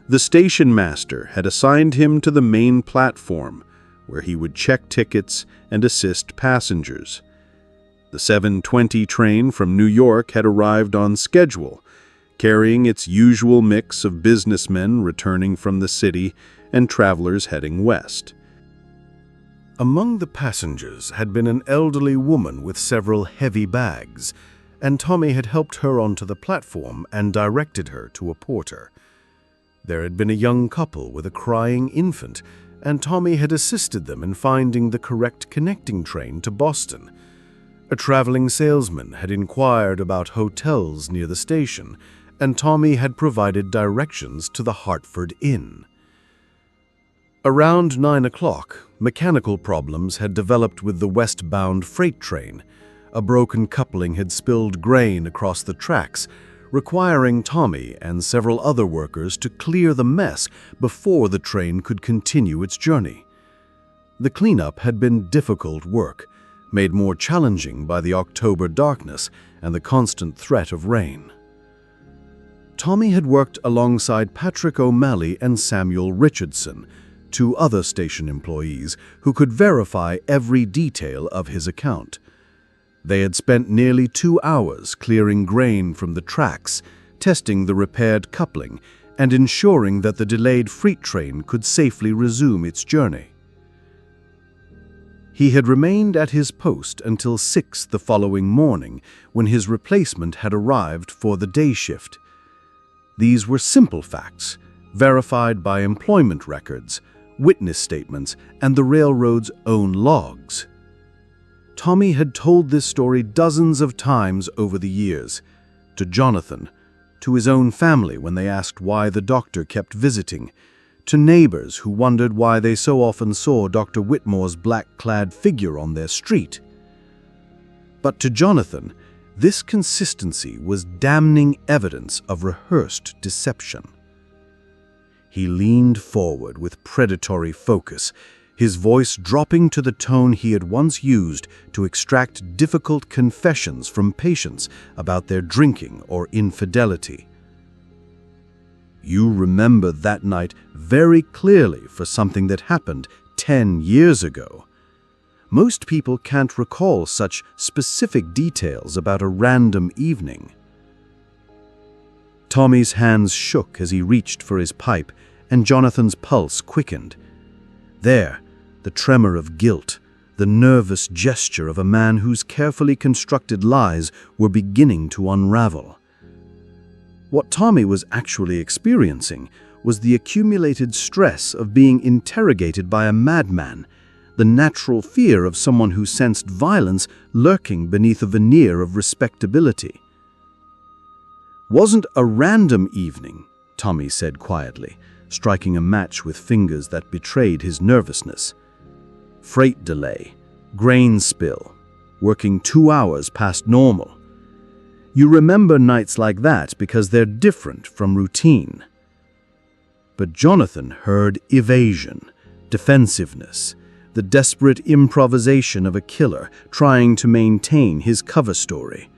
The station master had assigned him to the main platform, where he would check tickets and assist passengers. The 7:20 train from New York had arrived on schedule, carrying its usual mix of businessmen returning from the city and travelers heading west. Among the passengers had been an elderly woman with several heavy bags, and Tommy had helped her onto the platform and directed her to a porter. There had been a young couple with a crying infant, and Tommy had assisted them in finding the correct connecting train to Boston. A traveling salesman had inquired about hotels near the station, and Tommy had provided directions to the Hartford Inn. Around 9 o'clock, mechanical problems had developed with the westbound freight train. A broken coupling had spilled grain across the tracks, requiring Tommy and several other workers to clear the mess before the train could continue its journey. The cleanup had been difficult work, made more challenging by the October darkness and the constant threat of rain. Tommy had worked alongside Patrick O'Malley and Samuel Richardson, two other station employees who could verify every detail of his account. They had spent nearly 2 hours clearing grain from the tracks, testing the repaired coupling, and ensuring that the delayed freight train could safely resume its journey. He had remained at his post until 6 the following morning, when his replacement had arrived for the day shift. These were simple facts, verified by employment records, witness statements, and the railroad's own logs. Tommy had told this story dozens of times over the years, to Jonathan, to his own family when they asked why the doctor kept visiting, to neighbors who wondered why they so often saw Dr. Whitmore's black-clad figure on their street. But to Jonathan, this consistency was damning evidence of rehearsed deception. He leaned forward with predatory focus, his voice dropping to the tone he had once used to extract difficult confessions from patients about their drinking or infidelity. You remember that night very clearly for something that happened 10 years ago. Most people can't recall such specific details about a random evening. Tommy's hands shook as he reached for his pipe, and Jonathan's pulse quickened. There, the tremor of guilt, the nervous gesture of a man whose carefully constructed lies were beginning to unravel. What Tommy was actually experiencing was the accumulated stress of being interrogated by a madman, the natural fear of someone who sensed violence lurking beneath a veneer of respectability. "Wasn't a random evening," Tommy said quietly, striking a match with fingers that betrayed his nervousness. "Freight delay, grain spill, working 2 hours past normal. You remember nights like that because they're different from routine." But Jonathan heard evasion, defensiveness, the desperate improvisation of a killer trying to maintain his cover story.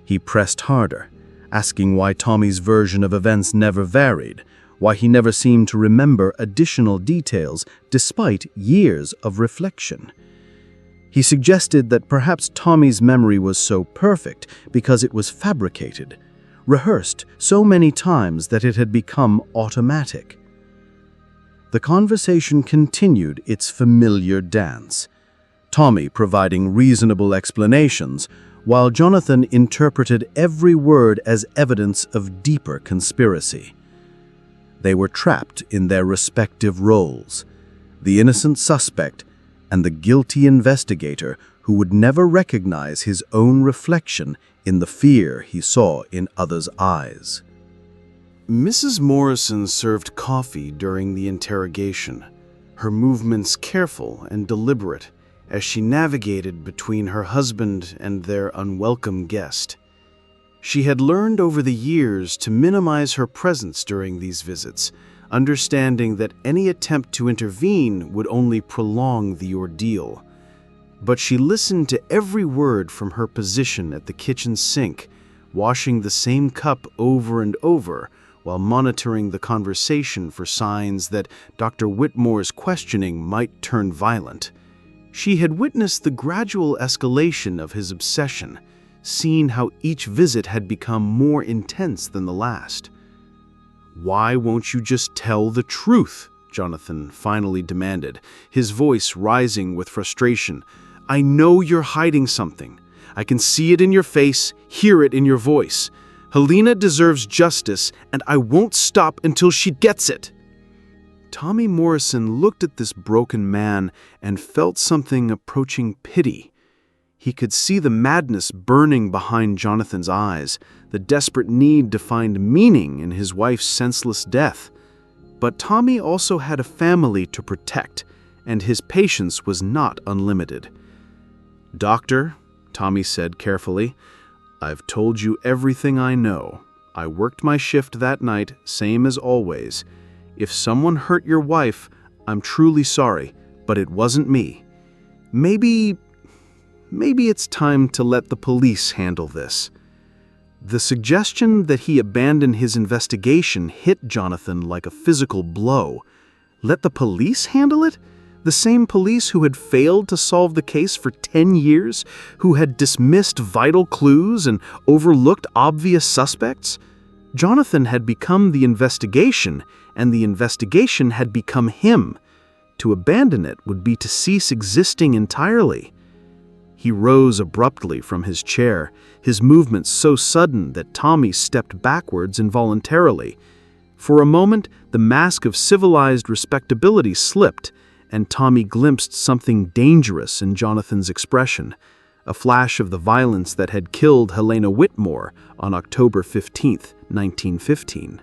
He pressed harder, asking why Tommy's version of events never varied, why he never seemed to remember additional details despite years of reflection. He suggested that perhaps Tommy's memory was so perfect because it was fabricated, rehearsed so many times that it had become automatic. The conversation continued its familiar dance, Tommy providing reasonable explanations, while Jonathan interpreted every word as evidence of deeper conspiracy. They were trapped in their respective roles, the innocent suspect and the guilty investigator who would never recognize his own reflection in the fear he saw in others' eyes. Mrs. Morrison served coffee during the interrogation, her movements careful and deliberate as she navigated between her husband and their unwelcome guest. She had learned over the years to minimize her presence during these visits, understanding that any attempt to intervene would only prolong the ordeal. But she listened to every word from her position at the kitchen sink, washing the same cup over and over while monitoring the conversation for signs that Dr. Whitmore's questioning might turn violent. She had witnessed the gradual escalation of his obsession, seen how each visit had become more intense than the last. "Why won't you just tell the truth?" Jonathan finally demanded, his voice rising with frustration. "I know you're hiding something. I can see it in your face, hear it in your voice. Helena deserves justice, and I won't stop until she gets it." Tommy Morrison looked at this broken man and felt something approaching pity. He could see the madness burning behind Jonathan's eyes, the desperate need to find meaning in his wife's senseless death. But Tommy also had a family to protect, and his patience was not unlimited. "Doctor," Tommy said carefully, "I've told you everything I know. I worked my shift that night, same as always. If someone hurt your wife, I'm truly sorry, but it wasn't me. Maybe it's time to let the police handle this." The suggestion that he abandon his investigation hit Jonathan like a physical blow. Let the police handle it? The same police who had failed to solve the case for 10 years, who had dismissed vital clues and overlooked obvious suspects? Jonathan had become the investigation, and the investigation had become him. To abandon it would be to cease existing entirely. He rose abruptly from his chair, his movements so sudden that Tommy stepped backwards involuntarily. For a moment, the mask of civilized respectability slipped, and Tommy glimpsed something dangerous in Jonathan's expression, a flash of the violence that had killed Helena Whitmore on October 15, 1915.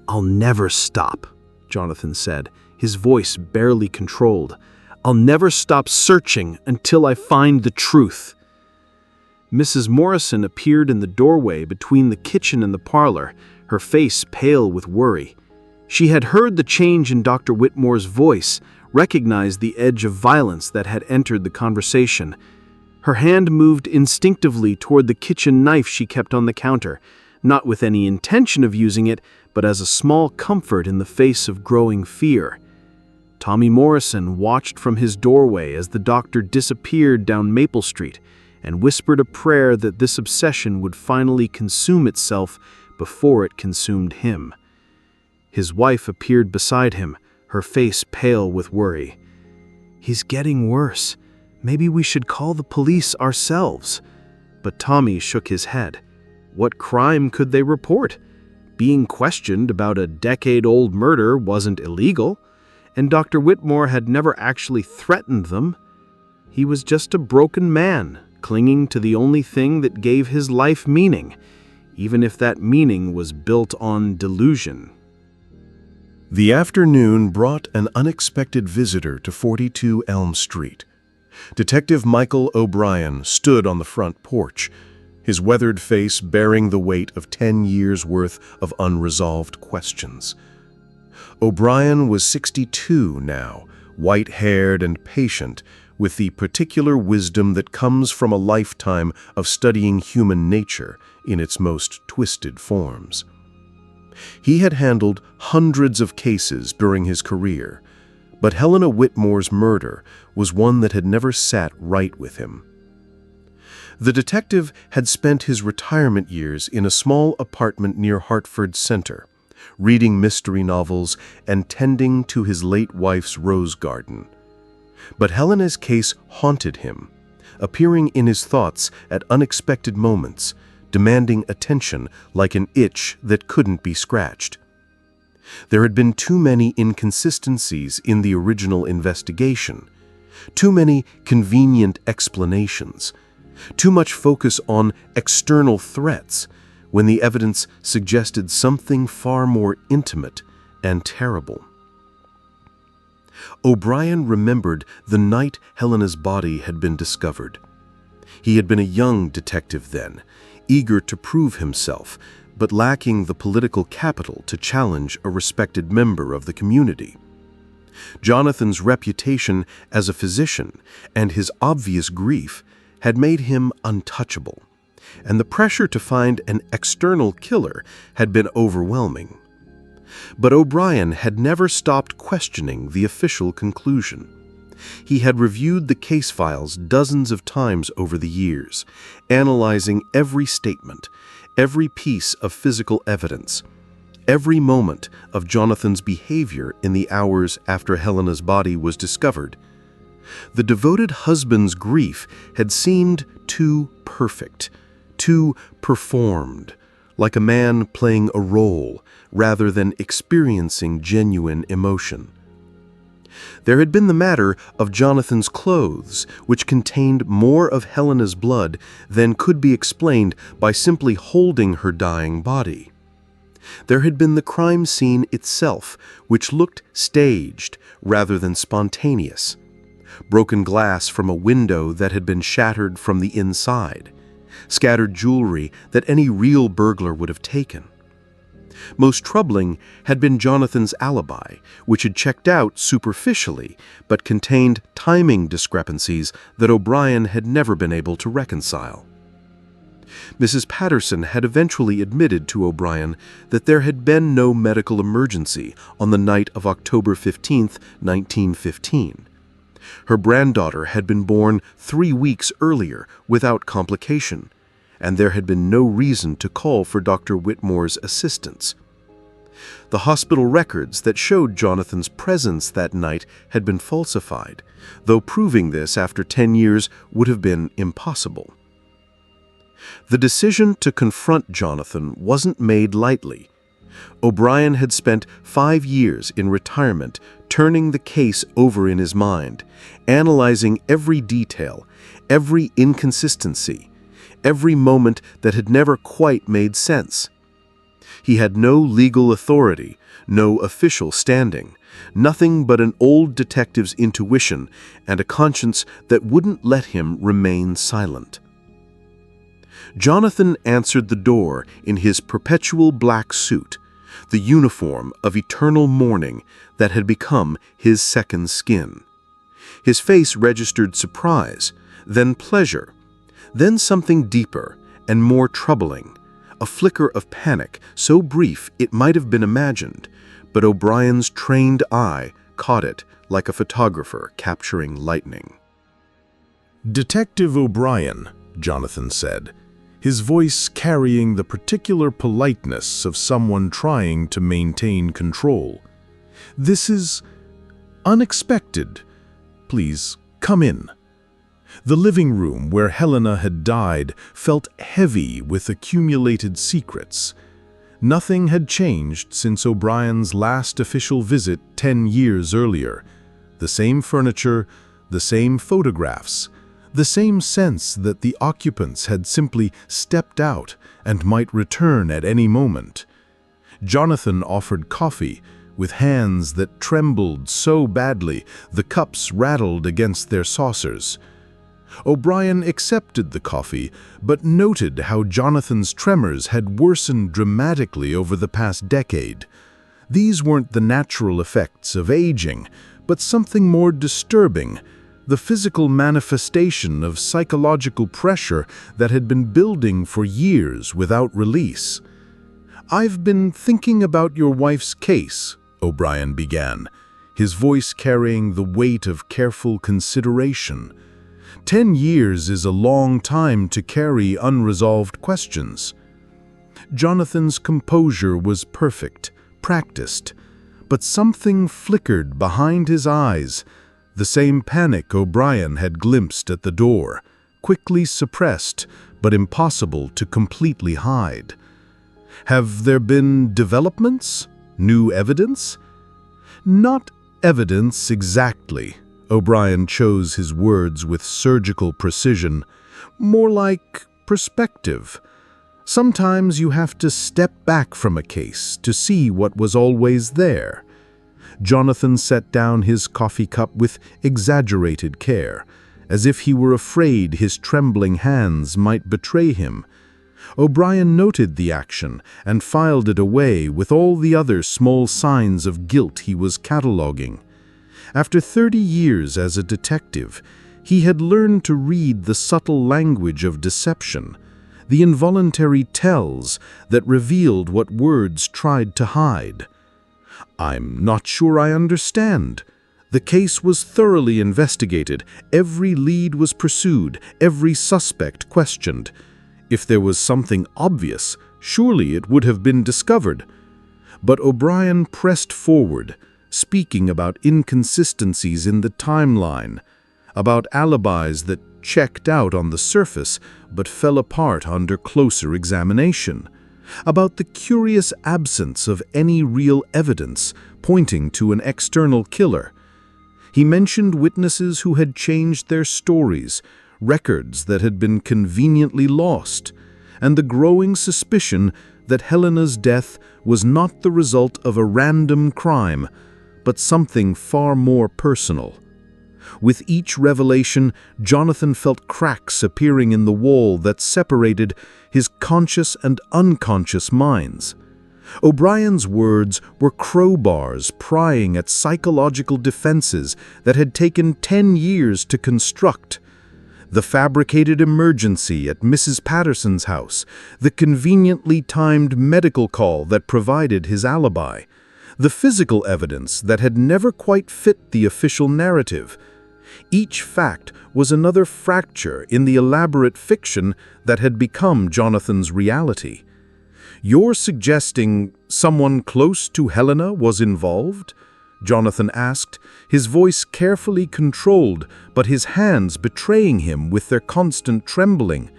"I'll never stop," Jonathan said, his voice barely controlled. "I'll never stop searching until I find the truth." Mrs. Morrison appeared in the doorway between the kitchen and the parlor, her face pale with worry. She had heard the change in Dr. Whitmore's voice, recognized the edge of violence that had entered the conversation. Her hand moved instinctively toward the kitchen knife she kept on the counter, not with any intention of using it, but as a small comfort in the face of growing fear. Tommy Morrison watched from his doorway as the doctor disappeared down Maple Street and whispered a prayer that this obsession would finally consume itself before it consumed him. His wife appeared beside him, her face pale with worry. "He's getting worse. Maybe we should call the police ourselves." But Tommy shook his head. What crime could they report? Being questioned about a decade-old murder wasn't illegal, and Dr. Whitmore had never actually threatened them. He was just a broken man, clinging to the only thing that gave his life meaning, even if that meaning was built on delusion. The afternoon brought an unexpected visitor to 42 Elm Street. Detective Michael O'Brien stood on the front porch, his weathered face bearing the weight of 10 years' worth of unresolved questions. O'Brien was 62 now, white-haired and patient, with the particular wisdom that comes from a lifetime of studying human nature in its most twisted forms. He had handled hundreds of cases during his career, but Helena Whitmore's murder was one that had never sat right with him. The detective had spent his retirement years in a small apartment near Hartford Center, reading mystery novels and tending to his late wife's rose garden. But Helena's case haunted him, appearing in his thoughts at unexpected moments, demanding attention like an itch that couldn't be scratched. There had been too many inconsistencies in the original investigation, too many convenient explanations, too much focus on external threats when the evidence suggested something far more intimate and terrible. O'Brien remembered the night Helena's body had been discovered. He had been a young detective then, eager to prove himself, but lacking the political capital to challenge a respected member of the community. Jonathan's reputation as a physician and his obvious grief had made him untouchable, and the pressure to find an external killer had been overwhelming. But O'Brien had never stopped questioning the official conclusion. He had reviewed the case files dozens of times over the years, analyzing every statement, every piece of physical evidence, every moment of Jonathan's behavior in the hours after Helena's body was discovered. The devoted husband's grief had seemed too perfect, too performed, like a man playing a role rather than experiencing genuine emotion. There had been the matter of Jonathan's clothes, which contained more of Helena's blood than could be explained by simply holding her dying body. There had been the crime scene itself, which looked staged rather than spontaneous. Broken glass from a window that had been shattered from the inside, scattered jewelry that any real burglar would have taken. Most troubling had been Jonathan's alibi, which had checked out superficially, but contained timing discrepancies that O'Brien had never been able to reconcile. Mrs. Patterson had eventually admitted to O'Brien that there had been no medical emergency on the night of October 15, 1915. Her granddaughter had been born 3 weeks earlier without complication, and there had been no reason to call for Dr. Whitmore's assistance. The hospital records that showed Jonathan's presence that night had been falsified, though proving this after 10 years would have been impossible. The decision to confront Jonathan wasn't made lightly. O'Brien had spent 5 years in retirement turning the case over in his mind, analyzing every detail, every inconsistency, every moment that had never quite made sense. He had no legal authority, no official standing, nothing but an old detective's intuition and a conscience that wouldn't let him remain silent. Jonathan answered the door in his perpetual black suit, the uniform of eternal mourning that had become his second skin. His face registered surprise, then pleasure, then something deeper and more troubling, a flicker of panic so brief it might have been imagined, but O'Brien's trained eye caught it like a photographer capturing lightning. "Detective O'Brien," Jonathan said, his voice carrying the particular politeness of someone trying to maintain control. "This is unexpected. Please, come in." The living room where Helena had died felt heavy with accumulated secrets. Nothing had changed since O'Brien's last official visit 10 years earlier. The same furniture, the same photographs, the same sense that the occupants had simply stepped out and might return at any moment. Jonathan offered coffee, with hands that trembled so badly the cups rattled against their saucers. O'Brien accepted the coffee, but noted how Jonathan's tremors had worsened dramatically over the past decade. These weren't the natural effects of aging, but something more disturbing, the physical manifestation of psychological pressure that had been building for years without release. "I've been thinking about your wife's case," O'Brien began, his voice carrying the weight of careful consideration. 10 years is a long time to carry unresolved questions. Jonathan's composure was perfect, practiced, but something flickered behind his eyes, the same panic O'Brien had glimpsed at the door, quickly suppressed but impossible to completely hide. "Have there been developments? New evidence?" "Not evidence exactly." O'Brien chose his words with surgical precision. "More like perspective. Sometimes you have to step back from a case to see what was always there." Jonathan set down his coffee cup with exaggerated care, as if he were afraid his trembling hands might betray him. O'Brien noted the action and filed it away with all the other small signs of guilt he was cataloging. After 30 years as a detective, he had learned to read the subtle language of deception, the involuntary tells that revealed what words tried to hide. "I'm not sure I understand." The case was thoroughly investigated, every lead was pursued, every suspect questioned. If there was something obvious, surely it would have been discovered. But O'Brien pressed forward, speaking about inconsistencies in the timeline, about alibis that checked out on the surface but fell apart under closer examination, about the curious absence of any real evidence pointing to an external killer. He mentioned witnesses who had changed their stories, records that had been conveniently lost, and the growing suspicion that Helena's death was not the result of a random crime, but something far more personal. With each revelation, Jonathan felt cracks appearing in the wall that separated his conscious and unconscious minds. O'Brien's words were crowbars prying at psychological defenses that had taken 10 years to construct. The fabricated emergency at Mrs. Patterson's house, the conveniently timed medical call that provided his alibi, the physical evidence that had never quite fit the official narrative. Each fact was another fracture in the elaborate fiction that had become Jonathan's reality. "You're suggesting someone close to Helena was involved?" Jonathan asked, his voice carefully controlled, but his hands betraying him with their constant trembling.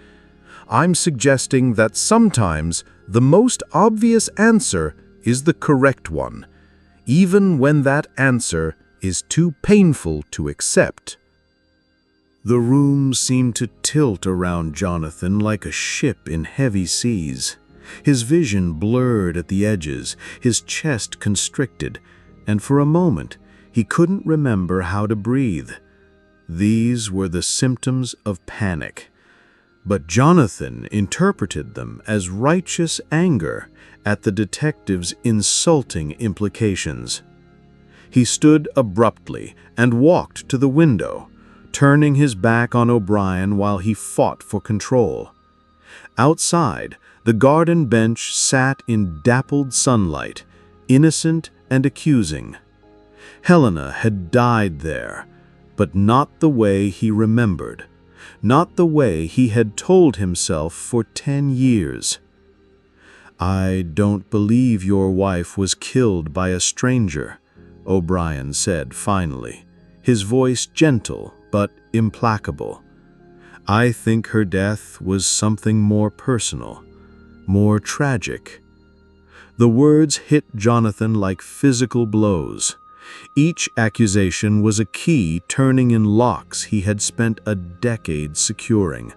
"I'm suggesting that sometimes the most obvious answer is the correct one, even when that answer is too painful to accept." The room seemed to tilt around Jonathan like a ship in heavy seas. His vision blurred at the edges, his chest constricted, and for a moment he couldn't remember how to breathe. These were the symptoms of panic. But Jonathan interpreted them as righteous anger at the detective's insulting implications. He stood abruptly and walked to the window, turning his back on O'Brien while he fought for control. Outside, the garden bench sat in dappled sunlight, innocent and accusing. Helena had died there, but not the way he remembered, not the way he had told himself for 10 years. "I don't believe your wife was killed by a stranger," O'Brien said finally, his voice gentle but implacable. "I think her death was something more personal, more tragic." The words hit Jonathan like physical blows. Each accusation was a key turning in locks he had spent a decade securing.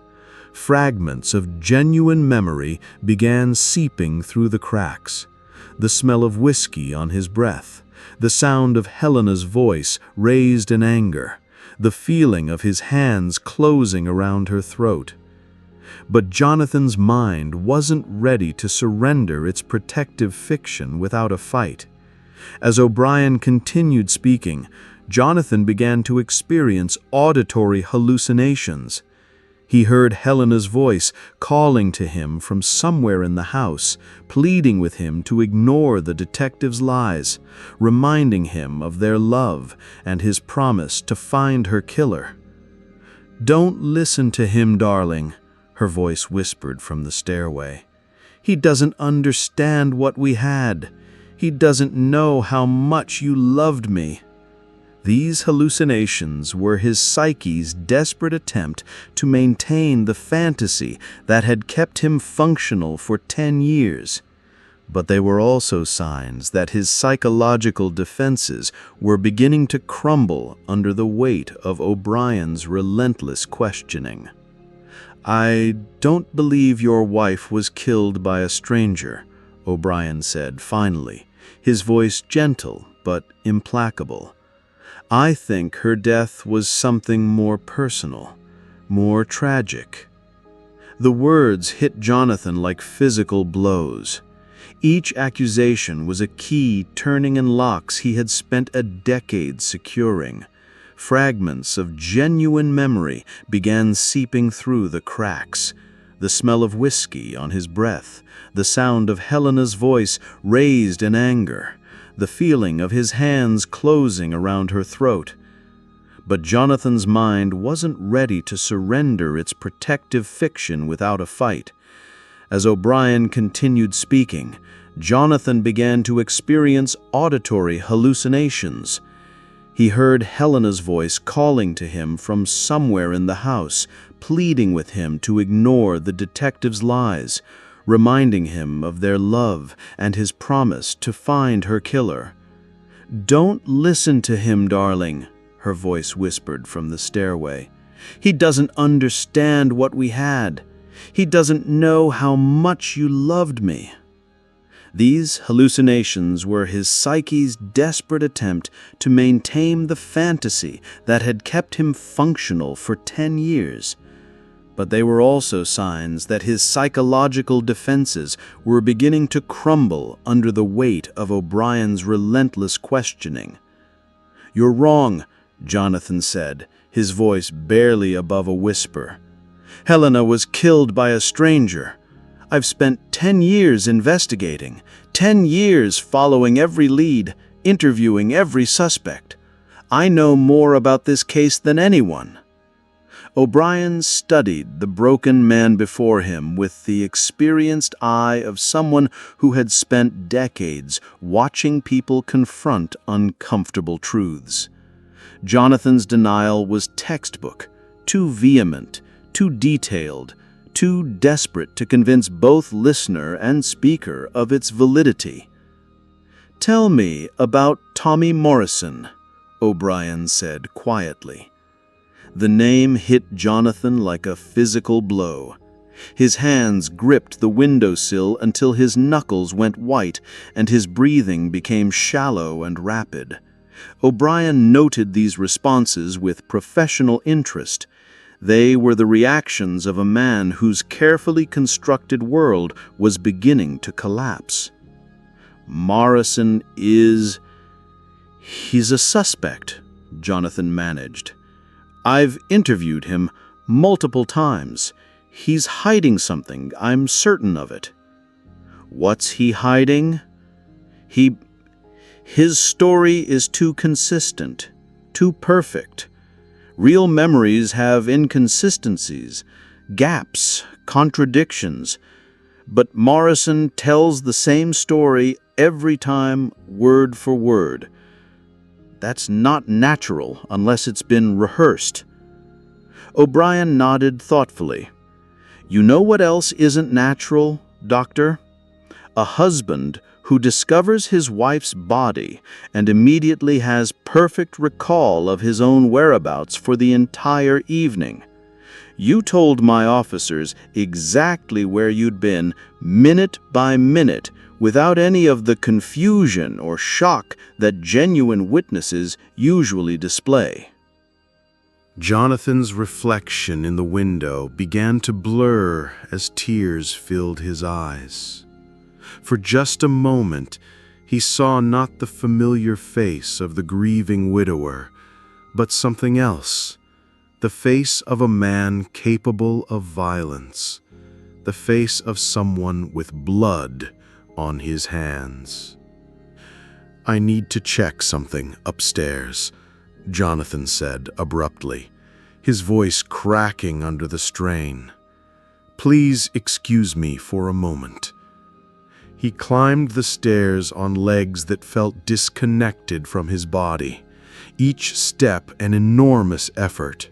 Fragments of genuine memory began seeping through the cracks. The smell of whiskey on his breath, the sound of Helena's voice raised in anger, the feeling of his hands closing around her throat. But Jonathan's mind wasn't ready to surrender its protective fiction without a fight. As O'Brien continued speaking, Jonathan began to experience auditory hallucinations. He heard Helena's voice calling to him from somewhere in the house, pleading with him to ignore the detective's lies, reminding him of their love and his promise to find her killer. "Don't listen to him, darling," her voice whispered from the stairway. "He doesn't understand what we had. He doesn't know how much you loved me." These hallucinations were his psyche's desperate attempt to maintain the fantasy that had kept him functional for 10 years. But they were also signs that his psychological defenses were beginning to crumble under the weight of O'Brien's relentless questioning. "I don't believe your wife was killed by a stranger," O'Brien said finally, his voice gentle but implacable. "I think her death was something more personal, more tragic." The words hit Jonathan like physical blows. Each accusation was a key turning in locks he had spent a decade securing. Fragments of genuine memory began seeping through the cracks. The smell of whiskey on his breath, the sound of Helena's voice raised in anger, the feeling of his hands closing around her throat. But Jonathan's mind wasn't ready to surrender its protective fiction without a fight. As O'Brien continued speaking, Jonathan began to experience auditory hallucinations. He heard Helena's voice calling to him from somewhere in the house, pleading with him to ignore the detective's lies, reminding him of their love and his promise to find her killer. "Don't listen to him, darling," her voice whispered from the stairway. "He doesn't understand what we had. He doesn't know how much you loved me." These hallucinations were his psyche's desperate attempt to maintain the fantasy that had kept him functional for 10 years. But they were also signs that his psychological defenses were beginning to crumble under the weight of O'Brien's relentless questioning. "You're wrong," Jonathan said, his voice barely above a whisper. "Helena was killed by a stranger. I've spent 10 years investigating, 10 years following every lead, interviewing every suspect. I know more about this case than anyone." O'Brien studied the broken man before him with the experienced eye of someone who had spent decades watching people confront uncomfortable truths. Jonathan's denial was textbook, too vehement, too detailed, too desperate to convince both listener and speaker of its validity. "Tell me about Tommy Morrison," O'Brien said quietly. The name hit Jonathan like a physical blow. His hands gripped the windowsill until his knuckles went white and his breathing became shallow and rapid. O'Brien noted these responses with professional interest. They were the reactions of a man whose carefully constructed world was beginning to collapse. "Morrison is... he's a suspect," Jonathan managed. "I've interviewed him multiple times. He's hiding something, I'm certain of it." "What's he hiding?" His story is too consistent, too perfect. Real memories have inconsistencies, gaps, contradictions. But Morrison tells the same story every time, word for word. That's not natural unless it's been rehearsed. O'Brien nodded thoughtfully. "You know what else isn't natural, Doctor? A husband who discovers his wife's body and immediately has perfect recall of his own whereabouts for the entire evening. You told my officers exactly where you'd been, minute by minute, without any of the confusion or shock that genuine witnesses usually display." Jonathan's reflection in the window began to blur as tears filled his eyes. For just a moment, he saw not the familiar face of the grieving widower, but something else, the face of a man capable of violence, the face of someone with blood on his hands. "I need to check something upstairs," Jonathan said abruptly, his voice cracking under the strain. "Please excuse me for a moment." He climbed the stairs on legs that felt disconnected from his body, each step an enormous effort.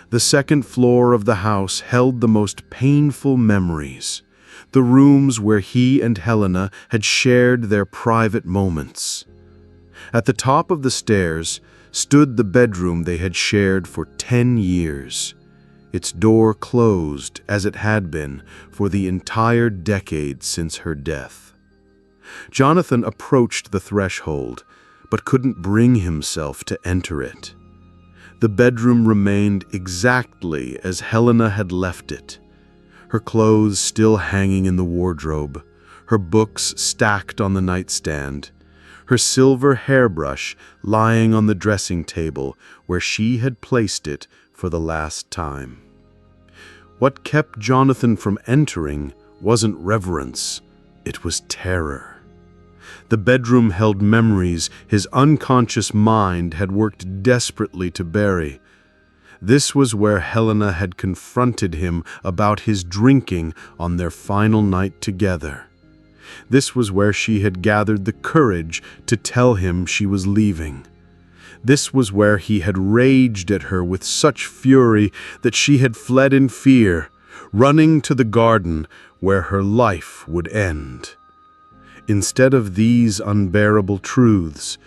The second floor of the house held the most painful memories, the rooms where he and Helena had shared their private moments. At the top of the stairs stood the bedroom they had shared for 10 years, its door closed as it had been for the entire decade since her death. Jonathan approached the threshold, but couldn't bring himself to enter it. The bedroom remained exactly as Helena had left it, her clothes still hanging in the wardrobe, her books stacked on the nightstand, her silver hairbrush lying on the dressing table where she had placed it for the last time. What kept Jonathan from entering wasn't reverence, it was terror. The bedroom held memories his unconscious mind had worked desperately to bury. This was where Helena had confronted him about his drinking on their final night together. This was where she had gathered the courage to tell him she was leaving. This was where he had raged at her with such fury that she had fled in fear, running to the garden where her life would end. Instead of these unbearable truths,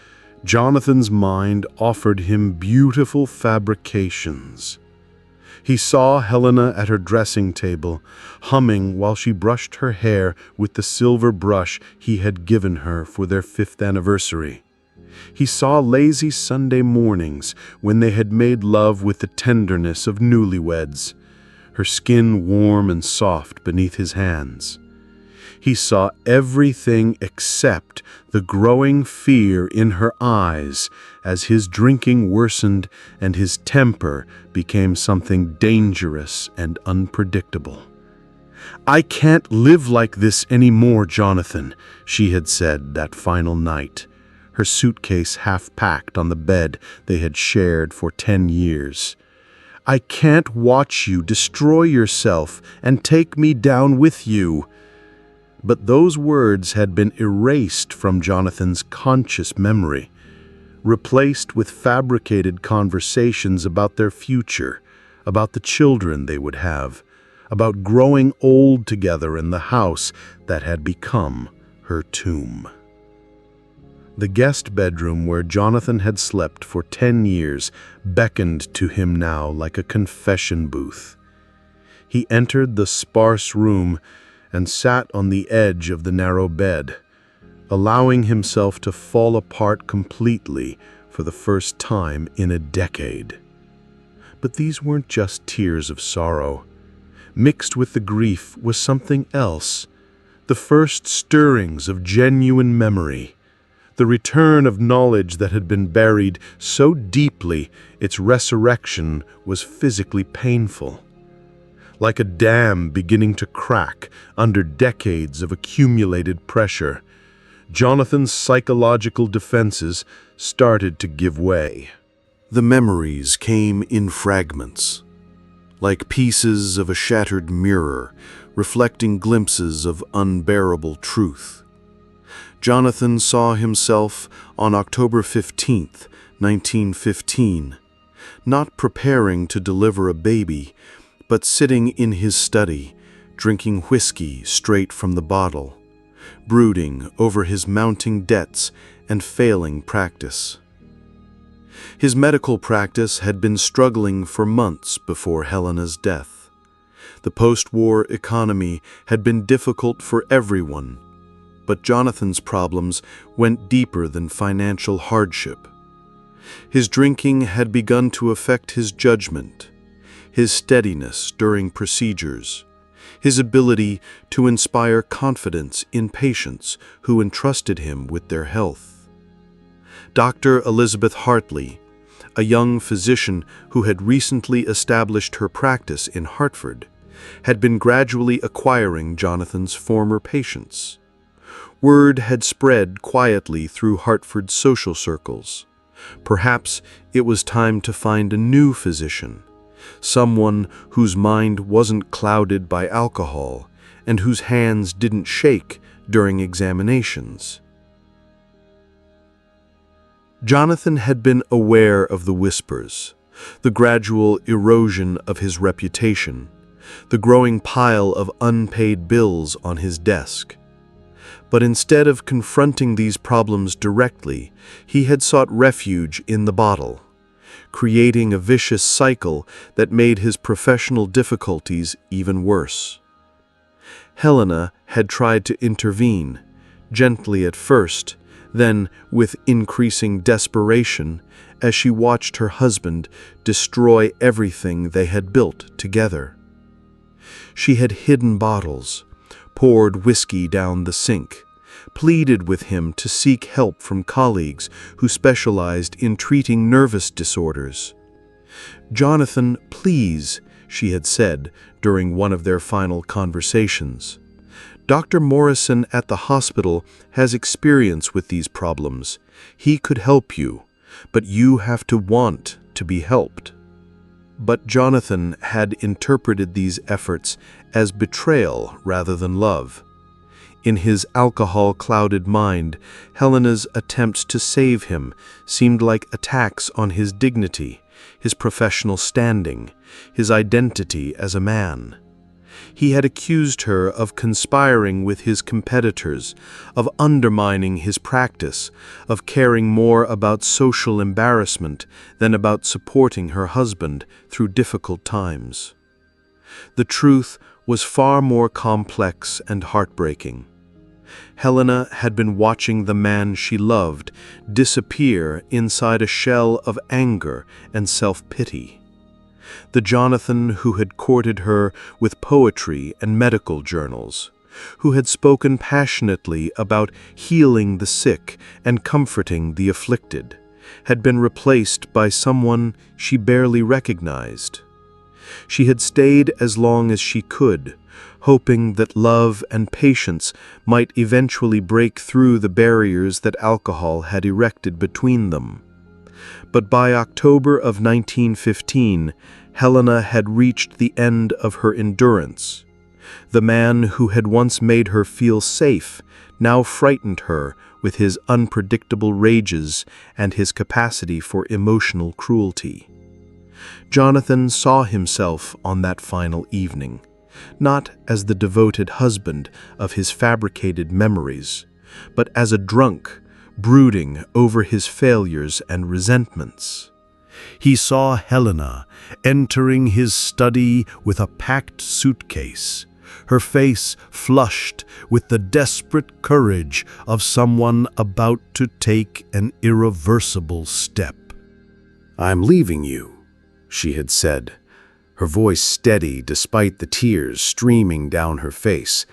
Jonathan's mind offered him beautiful fabrications. He saw Helena at her dressing table, humming while she brushed her hair with the silver brush he had given her for their 5th anniversary. He saw lazy Sunday mornings when they had made love with the tenderness of newlyweds, her skin warm and soft beneath his hands. He saw everything except the growing fear in her eyes as his drinking worsened and his temper became something dangerous and unpredictable. "I can't live like this anymore, Jonathan," she had said that final night, her suitcase half-packed on the bed they had shared for 10 years. "I can't watch you destroy yourself and take me down with you." But those words had been erased from Jonathan's conscious memory, replaced with fabricated conversations about their future, about the children they would have, about growing old together in the house that had become her tomb. The guest bedroom where Jonathan had slept for 10 years beckoned to him now like a confession booth. He entered the sparse room and sat on the edge of the narrow bed, allowing himself to fall apart completely for the first time in a decade. But these weren't just tears of sorrow. Mixed with the grief was something else, the first stirrings of genuine memory, the return of knowledge that had been buried so deeply its resurrection was physically painful. Like a dam beginning to crack under decades of accumulated pressure, Jonathan's psychological defenses started to give way. The memories came in fragments, like pieces of a shattered mirror, reflecting glimpses of unbearable truth. Jonathan saw himself on October 15th, 1915, not preparing to deliver a baby, but sitting in his study, drinking whiskey straight from the bottle, brooding over his mounting debts and failing practice. His medical practice had been struggling for months before Helena's death. The post-war economy had been difficult for everyone, but Jonathan's problems went deeper than financial hardship. His drinking had begun to affect his judgment, his steadiness during procedures, his ability to inspire confidence in patients who entrusted him with their health. Dr. Elizabeth Hartley, a young physician who had recently established her practice in Hartford, had been gradually acquiring Jonathan's former patients. Word had spread quietly through Hartford's social circles. Perhaps it was time to find a new physician, someone whose mind wasn't clouded by alcohol and whose hands didn't shake during examinations. Jonathan had been aware of the whispers, the gradual erosion of his reputation, the growing pile of unpaid bills on his desk. But instead of confronting these problems directly, he had sought refuge in the bottle, creating a vicious cycle that made his professional difficulties even worse. Helena had tried to intervene, gently at first, then with increasing desperation, as she watched her husband destroy everything they had built together. She had hidden bottles, poured whiskey down the sink, pleaded with him to seek help from colleagues who specialized in treating nervous disorders. "Jonathan, please," she had said during one of their final conversations. "Dr. Morrison at the hospital has experience with these problems. He could help you, but you have to want to be helped." But Jonathan had interpreted these efforts as betrayal rather than love. In his alcohol-clouded mind, Helena's attempts to save him seemed like attacks on his dignity, his professional standing, his identity as a man. He had accused her of conspiring with his competitors, of undermining his practice, of caring more about social embarrassment than about supporting her husband through difficult times. The truth was far more complex and heartbreaking. Helena had been watching the man she loved disappear inside a shell of anger and self-pity. The Jonathan who had courted her with poetry and medical journals, who had spoken passionately about healing the sick and comforting the afflicted, had been replaced by someone she barely recognized. She had stayed as long as she could, hoping that love and patience might eventually break through the barriers that alcohol had erected between them. But by October of 1915, Helena had reached the end of her endurance. The man who had once made her feel safe now frightened her with his unpredictable rages and his capacity for emotional cruelty. Jonathan saw himself on that final evening, not as the devoted husband of his fabricated memories, but as a drunk, brooding over his failures and resentments. He saw Helena entering his study with a packed suitcase, her face flushed with the desperate courage of someone about to take an irreversible step. "I'm leaving you," she had said, her voice steady despite the tears streaming down her face.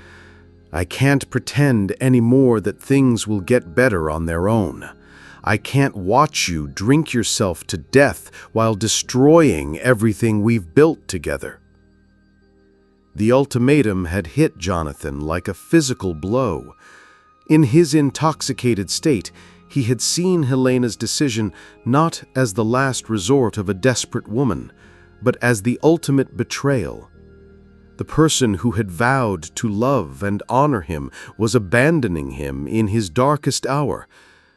"I can't pretend anymore that things will get better on their own. I can't watch you drink yourself to death while destroying everything we've built together." The ultimatum had hit Jonathan like a physical blow. In his intoxicated state, he had seen Helena's decision not as the last resort of a desperate woman, but as the ultimate betrayal. The person who had vowed to love and honor him was abandoning him in his darkest hour,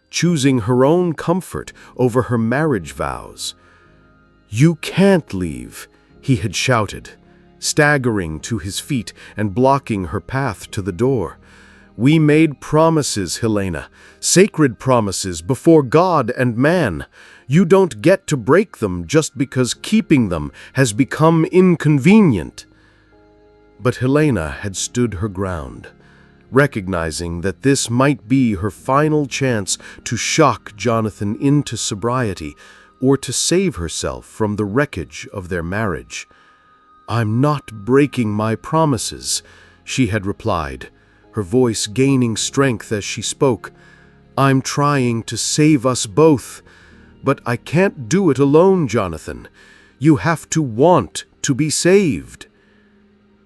choosing her own comfort over her marriage vows. "You can't leave," he had shouted, staggering to his feet and blocking her path to the door. "We made promises, Helena, sacred promises before God and man. You don't get to break them just because keeping them has become inconvenient." But Helena had stood her ground, recognizing that this might be her final chance to shock Jonathan into sobriety or to save herself from the wreckage of their marriage. "I'm not breaking my promises," she had replied, her voice gaining strength as she spoke. "I'm trying to save us both. But I can't do it alone, Jonathan. You have to want to be saved."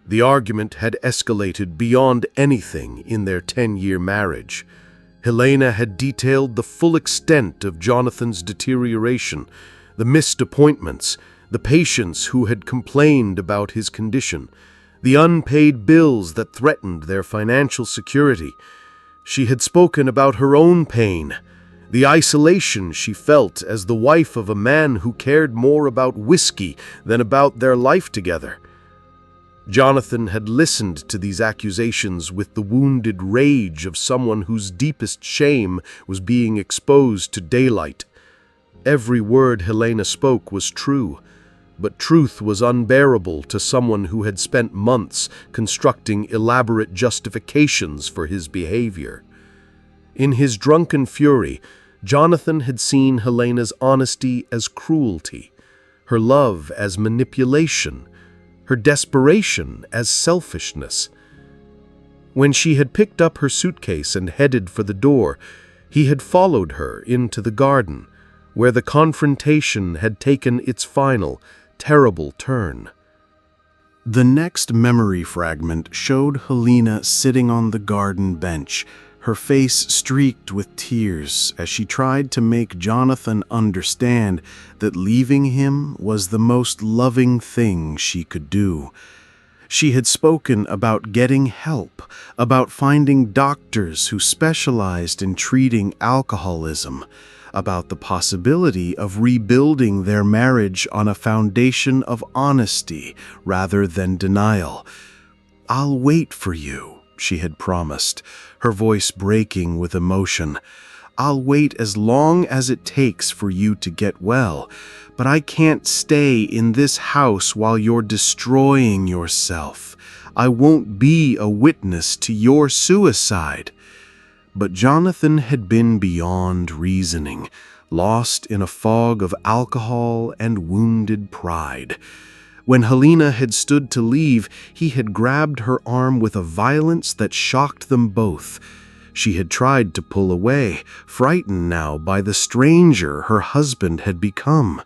The argument had escalated beyond anything in their 10-year marriage. Helena had detailed the full extent of Jonathan's deterioration, the missed appointments, the patients who had complained about his condition, the unpaid bills that threatened their financial security. She had spoken about her own pain, the isolation she felt as the wife of a man who cared more about whiskey than about their life together. Jonathan had listened to these accusations with the wounded rage of someone whose deepest shame was being exposed to daylight. Every word Helena spoke was true, but truth was unbearable to someone who had spent months constructing elaborate justifications for his behavior. In his drunken fury, Jonathan had seen Helena's honesty as cruelty, her love as manipulation, her desperation as selfishness. When she had picked up her suitcase and headed for the door, he had followed her into the garden, where the confrontation had taken its final, terrible turn. The next memory fragment showed Helena sitting on the garden bench, her face streaked with tears as she tried to make Jonathan understand that leaving him was the most loving thing she could do. She had spoken about getting help, about finding doctors who specialized in treating alcoholism, about the possibility of rebuilding their marriage on a foundation of honesty rather than denial. "I'll wait for you," she had promised, her voice breaking with emotion. "I'll wait as long as it takes for you to get well, but I can't stay in this house while you're destroying yourself. I won't be a witness to your suicide." But Jonathan had been beyond reasoning, lost in a fog of alcohol and wounded pride. When Helena had stood to leave, he had grabbed her arm with a violence that shocked them both. She had tried to pull away, frightened now by the stranger her husband had become.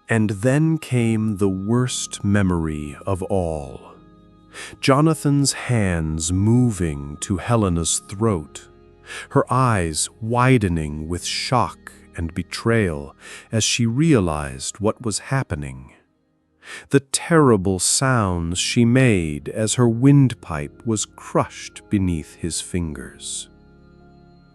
And then came the worst memory of all. Jonathan's hands moving to Helena's throat, her eyes widening with shock and betrayal as she realized what was happening. The terrible sounds she made as her windpipe was crushed beneath his fingers.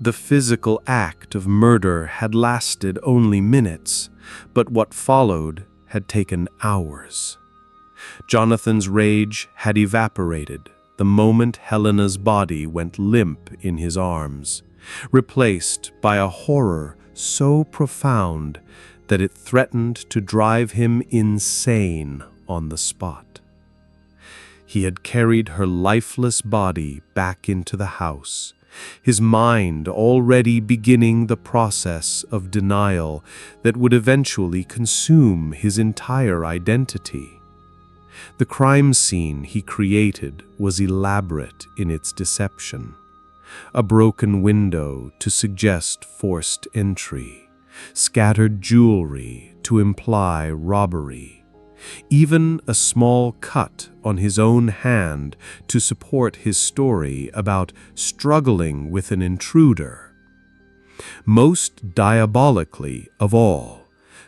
The physical act of murder had lasted only minutes, but what followed had taken hours. Jonathan's rage had evaporated the moment Helena's body went limp in his arms, replaced by a horror so profound that it threatened to drive him insane on the spot. He had carried her lifeless body back into the house, his mind already beginning the process of denial that would eventually consume his entire identity. The crime scene he created was elaborate in its deception. A broken window to suggest forced entry, scattered jewelry to imply robbery, even a small cut on his own hand to support his story about struggling with an intruder. Most diabolically of all,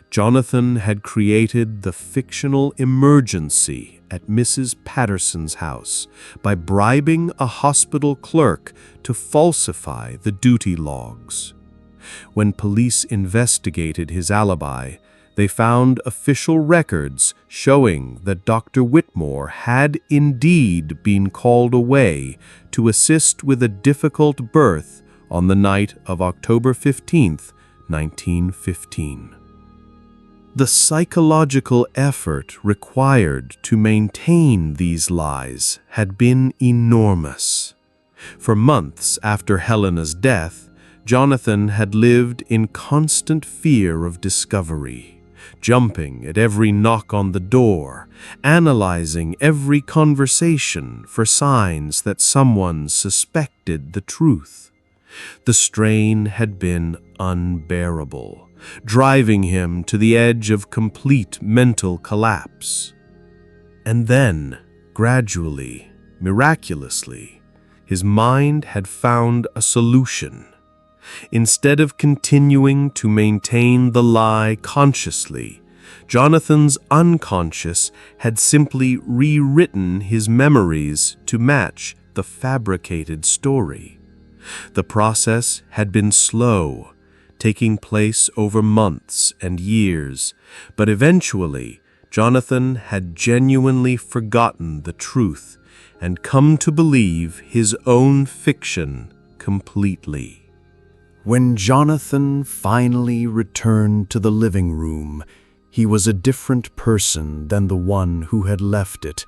Jonathan had created the fictional emergency at Mrs. Patterson's house by bribing a hospital clerk to falsify the duty logs. When police investigated his alibi, they found official records showing that Dr. Whitmore had indeed been called away to assist with a difficult birth on the night of October 15, 1915. The psychological effort required to maintain these lies had been enormous. For months after Helena's death, Jonathan had lived in constant fear of discovery, jumping at every knock on the door, analyzing every conversation for signs that someone suspected the truth. The strain had been unbearable, driving him to the edge of complete mental collapse. And then, gradually, miraculously, his mind had found a solution. Instead of continuing to maintain the lie consciously, Jonathan's unconscious had simply rewritten his memories to match the fabricated story. The process had been slow, taking place over months and years, but eventually Jonathan had genuinely forgotten the truth and come to believe his own fiction completely. When Jonathan finally returned to the living room, he was a different person than the one who had left it.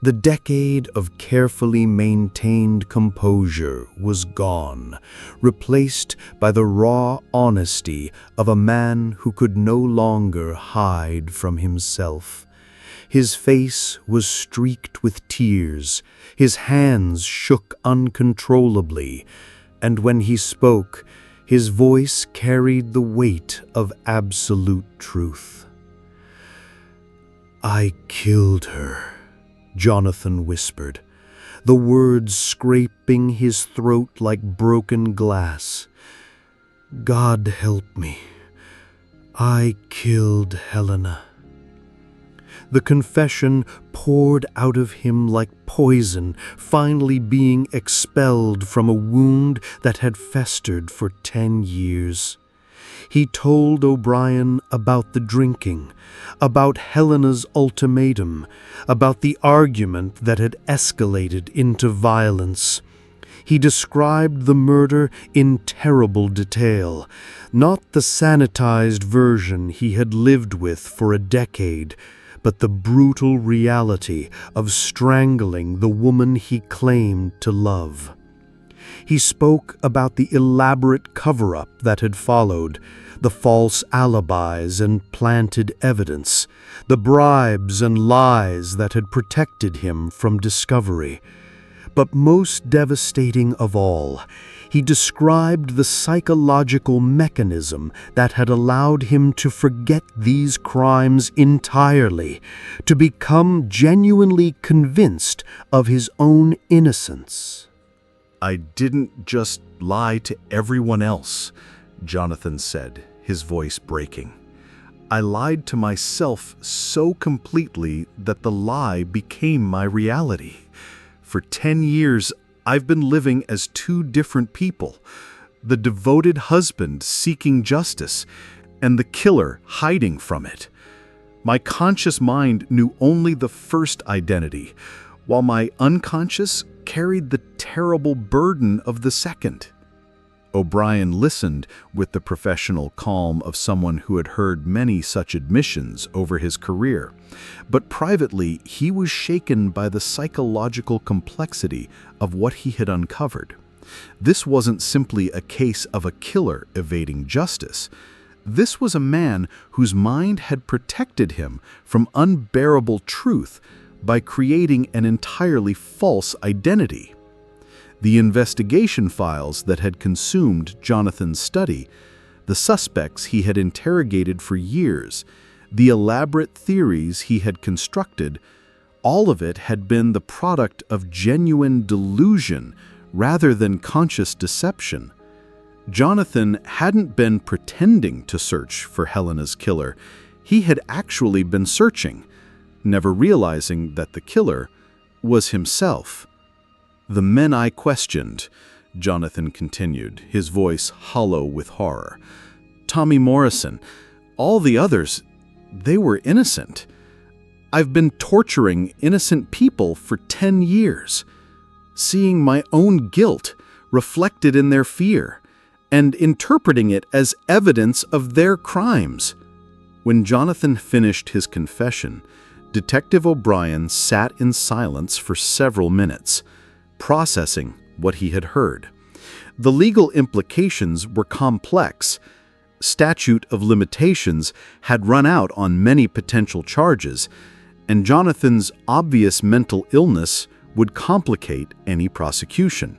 The decade of carefully maintained composure was gone, replaced by the raw honesty of a man who could no longer hide from himself. His face was streaked with tears, his hands shook uncontrollably, and when he spoke, his voice carried the weight of absolute truth. "I killed her," Jonathan whispered, the words scraping his throat like broken glass. "God help me. I killed Helena." The confession poured out of him like poison, finally being expelled from a wound that had festered for 10 years. He told O'Brien about the drinking, about Helena's ultimatum, about the argument that had escalated into violence. He described the murder in terrible detail, not the sanitized version he had lived with for a decade, but the brutal reality of strangling the woman he claimed to love. He spoke about the elaborate cover-up that had followed, the false alibis and planted evidence, the bribes and lies that had protected him from discovery. But most devastating of all, he described the psychological mechanism that had allowed him to forget these crimes entirely, to become genuinely convinced of his own innocence. "I didn't just lie to everyone else," Jonathan said, his voice breaking. "I lied to myself so completely that the lie became my reality. For 10 years, I've been living as two different people, the devoted husband seeking justice and the killer hiding from it. My conscious mind knew only the first identity, while my unconscious carried the terrible burden of the second." O'Brien listened with the professional calm of someone who had heard many such admissions over his career. But privately, he was shaken by the psychological complexity of what he had uncovered. This wasn't simply a case of a killer evading justice. This was a man whose mind had protected him from unbearable truth by creating an entirely false identity. The investigation files that had consumed Jonathan's study, the suspects he had interrogated for years, the elaborate theories he had constructed, all of it had been the product of genuine delusion rather than conscious deception. Jonathan hadn't been pretending to search for Helena's killer. He had actually been searching, never realizing that the killer was himself. "The men I questioned," Jonathan continued, his voice hollow with horror, "Tommy Morrison, all the others, they were innocent. I've been torturing innocent people for 10 years, seeing my own guilt reflected in their fear, and interpreting it as evidence of their crimes." When Jonathan finished his confession, Detective O'Brien sat in silence for several minutes, processing what he had heard. The legal implications were complex. Statute of limitations had run out on many potential charges, and Jonathan's obvious mental illness would complicate any prosecution.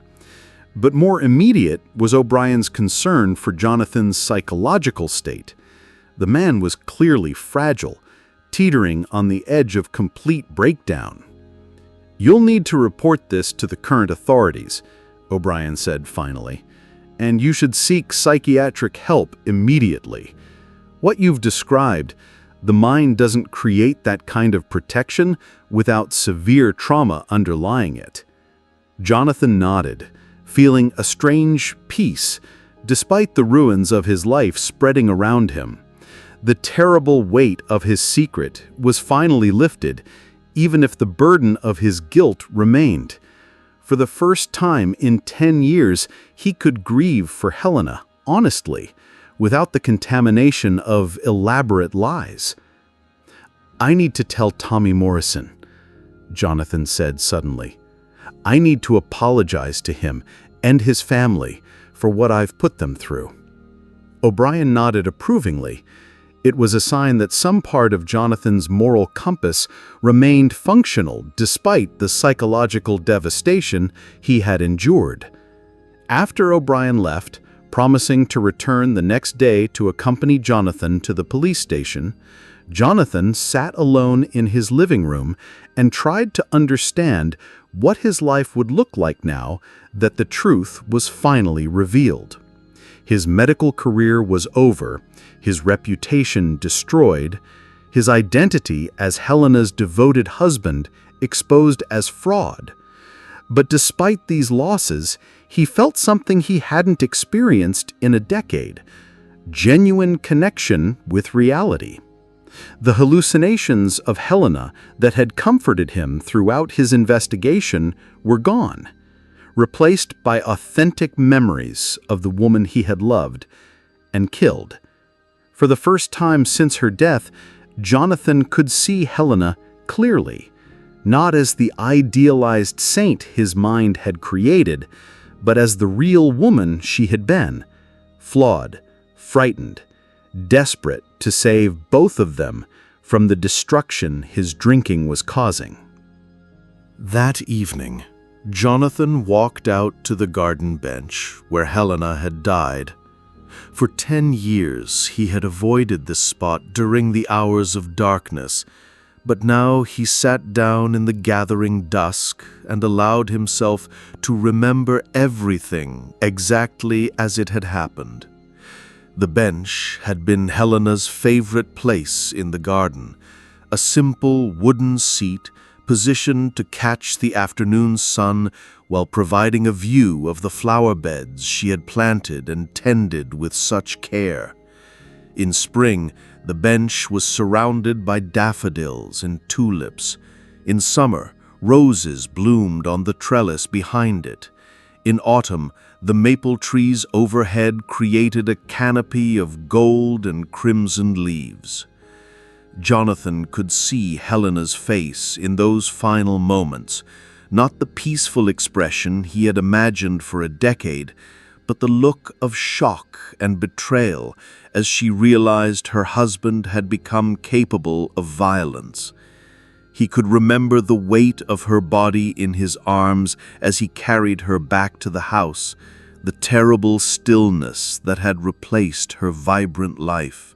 But more immediate was O'Brien's concern for Jonathan's psychological state. The man was clearly fragile, teetering on the edge of complete breakdown. "You'll need to report this to the current authorities," O'Brien said finally, "and you should seek psychiatric help immediately. What you've described, the mind doesn't create that kind of protection without severe trauma underlying it." Jonathan nodded, feeling a strange peace despite the ruins of his life spreading around him. The terrible weight of his secret was finally lifted, even if the burden of his guilt remained. For the first time in 10 years, he could grieve for Helena honestly, without the contamination of elaborate lies. "I need to tell Tommy Morrison," Jonathan said suddenly. "I need to apologize to him and his family for what I've put them through." O'Brien nodded approvingly. It was a sign that some part of Jonathan's moral compass remained functional despite the psychological devastation he had endured. After O'Brien left, promising to return the next day to accompany Jonathan to the police station, Jonathan sat alone in his living room and tried to understand what his life would look like now that the truth was finally revealed. His medical career was over, his reputation destroyed, his identity as Helena's devoted husband exposed as fraud. But despite these losses, he felt something he hadn't experienced in a decade: genuine connection with reality. The hallucinations of Helena that had comforted him throughout his investigation were gone, replaced by authentic memories of the woman he had loved and killed. For the first time since her death, Jonathan could see Helena clearly, not as the idealized saint his mind had created, but as the real woman she had been, flawed, frightened, desperate to save both of them from the destruction his drinking was causing. That evening, Jonathan walked out to the garden bench where Helena had died. For 10 years he had avoided this spot during the hours of darkness, but now he sat down in the gathering dusk and allowed himself to remember everything exactly as it had happened. The bench had been Helena's favorite place in the garden, a simple wooden seat positioned to catch the afternoon sun while providing a view of the flower beds she had planted and tended with such care. In spring, the bench was surrounded by daffodils and tulips. In summer, roses bloomed on the trellis behind it. In autumn, the maple trees overhead created a canopy of gold and crimson leaves. Jonathan could see Helena's face in those final moments, not the peaceful expression he had imagined for a decade, but the look of shock and betrayal as she realized her husband had become capable of violence. He could remember the weight of her body in his arms as he carried her back to the house, the terrible stillness that had replaced her vibrant life.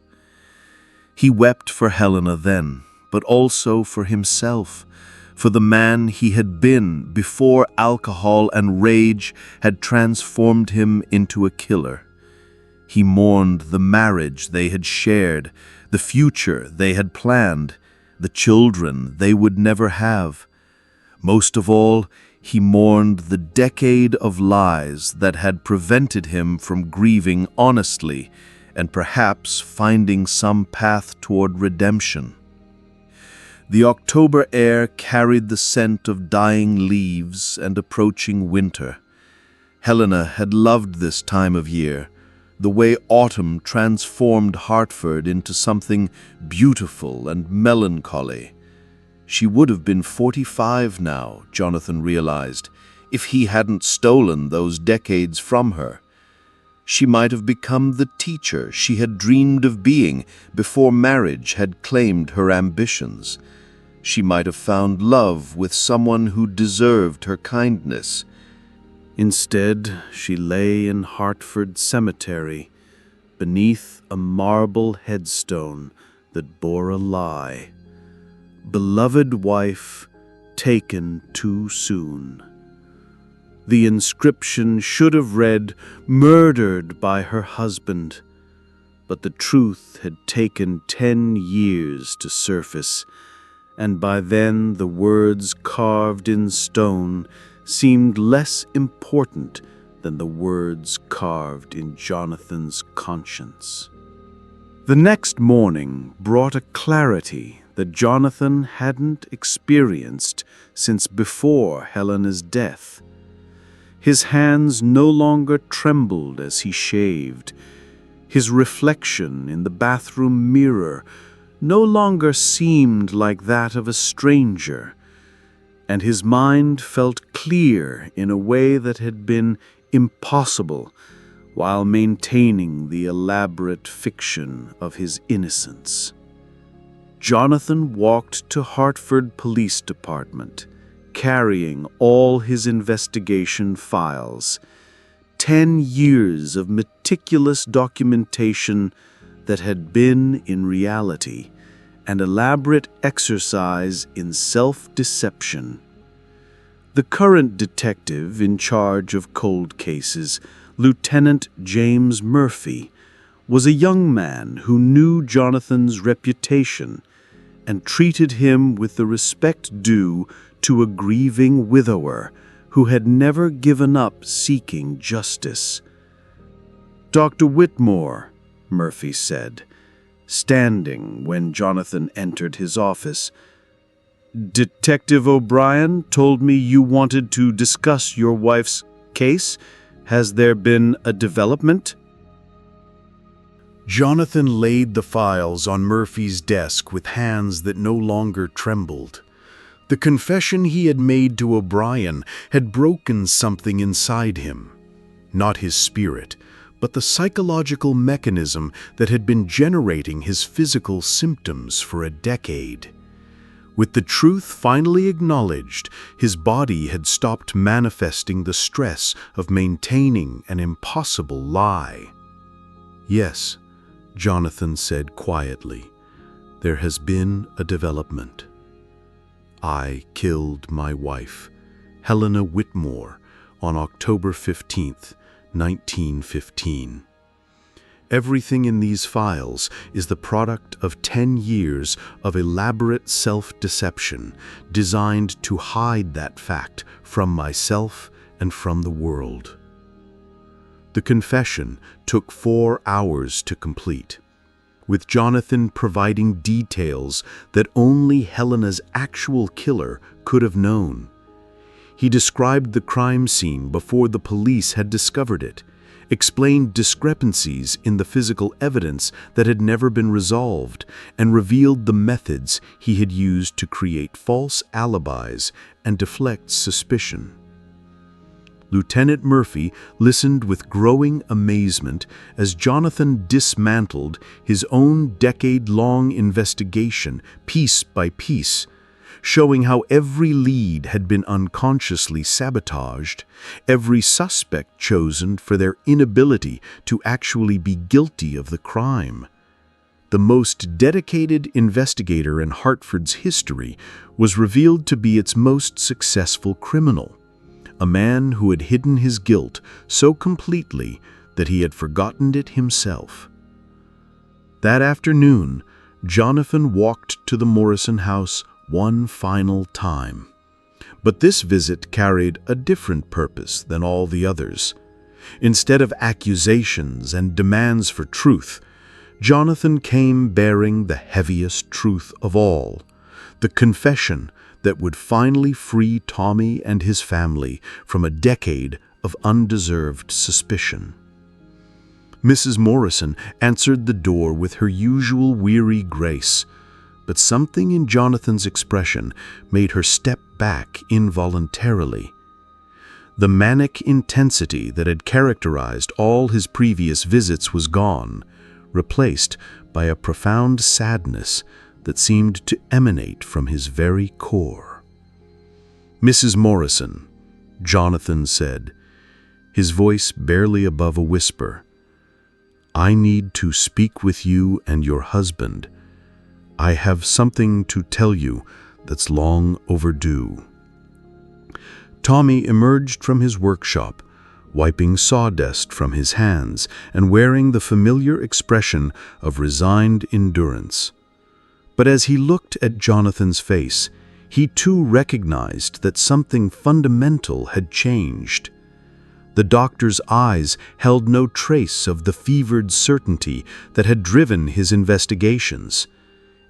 He wept for Helena then, but also for himself, for the man he had been before alcohol and rage had transformed him into a killer. He mourned the marriage they had shared, the future they had planned, the children they would never have. Most of all, he mourned the decade of lies that had prevented him from grieving honestly and perhaps finding some path toward redemption. The October air carried the scent of dying leaves and approaching winter. Helena had loved this time of year, the way autumn transformed Hartford into something beautiful and melancholy. She would have been 45 now, Jonathan realized, if he hadn't stolen those decades from her. She might have become the teacher she had dreamed of being before marriage had claimed her ambitions. She might have found love with someone who deserved her kindness. Instead, she lay in Hartford Cemetery, beneath a marble headstone that bore a lie. Beloved wife, taken too soon. The inscription should have read, murdered by her husband. But the truth had taken 10 years to surface, and by then the words carved in stone seemed less important than the words carved in Jonathan's conscience. The next morning brought a clarity that Jonathan hadn't experienced since before Helena's death. His hands no longer trembled as he shaved. His reflection in the bathroom mirror no longer seemed like that of a stranger, and his mind felt clear in a way that had been impossible while maintaining the elaborate fiction of his innocence. Jonathan walked to Hartford Police Department, carrying all his investigation files, 10 years of meticulous documentation that had been, in reality, an elaborate exercise in self-deception. The current detective in charge of cold cases, Lieutenant James Murphy, was a young man who knew Jonathan's reputation and treated him with the respect due to a grieving widower who had never given up seeking justice. "Dr. Whitmore," Murphy said, standing when Jonathan entered his office, "Detective O'Brien told me you wanted to discuss your wife's case. Has there been a development?" Jonathan laid the files on Murphy's desk with hands that no longer trembled. The confession he had made to O'Brien had broken something inside him. Not his spirit, but the psychological mechanism that had been generating his physical symptoms for a decade. With the truth finally acknowledged, his body had stopped manifesting the stress of maintaining an impossible lie. "Yes," Jonathan said quietly, "there has been a development. I killed my wife, Helena Whitmore, on October 15th, 1915. Everything in these files is the product of 10 years of elaborate self-deception designed to hide that fact from myself and from the world." The confession took 4 hours to complete, with Jonathan providing details that only Helena's actual killer could have known. He described the crime scene before the police had discovered it, explained discrepancies in the physical evidence that had never been resolved, and revealed the methods he had used to create false alibis and deflect suspicion. Lieutenant Murphy listened with growing amazement as Jonathan dismantled his own decade-long investigation piece by piece, showing how every lead had been unconsciously sabotaged, every suspect chosen for their inability to actually be guilty of the crime. The most dedicated investigator in Hartford's history was revealed to be its most successful criminal, a man who had hidden his guilt so completely that he had forgotten it himself. That afternoon, Jonathan walked to the Morrison house one final time. But this visit carried a different purpose than all the others. Instead of accusations and demands for truth, Jonathan came bearing the heaviest truth of all, the confession that would finally free Tommy and his family from a decade of undeserved suspicion. Mrs. Morrison answered the door with her usual weary grace, but something in Jonathan's expression made her step back involuntarily. The manic intensity that had characterized all his previous visits was gone, replaced by a profound sadness that seemed to emanate from his very core. "Mrs. Morrison," Jonathan said, his voice barely above a whisper, "I need to speak with you and your husband. I have something to tell you that's long overdue." Tommy emerged from his workshop, wiping sawdust from his hands and wearing the familiar expression of resigned endurance. But as he looked at Jonathan's face, he too recognized that something fundamental had changed. The doctor's eyes held no trace of the fevered certainty that had driven his investigations.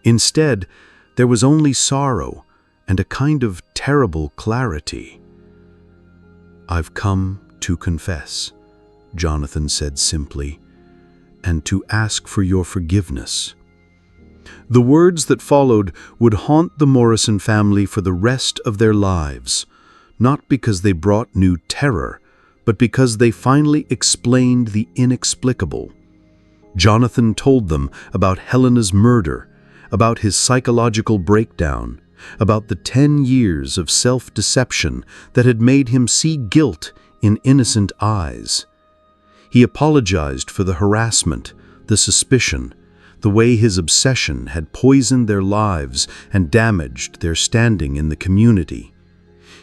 Instead, there was only sorrow and a kind of terrible clarity. "I've come to confess," Jonathan said simply, "and to ask for your forgiveness." The words that followed would haunt the Morrison family for the rest of their lives, not because they brought new terror, but because they finally explained the inexplicable. Jonathan told them about Helena's murder, about his psychological breakdown, about the 10 years of self-deception that had made him see guilt in innocent eyes. He apologized for the harassment, the suspicion, the way his obsession had poisoned their lives and damaged their standing in the community.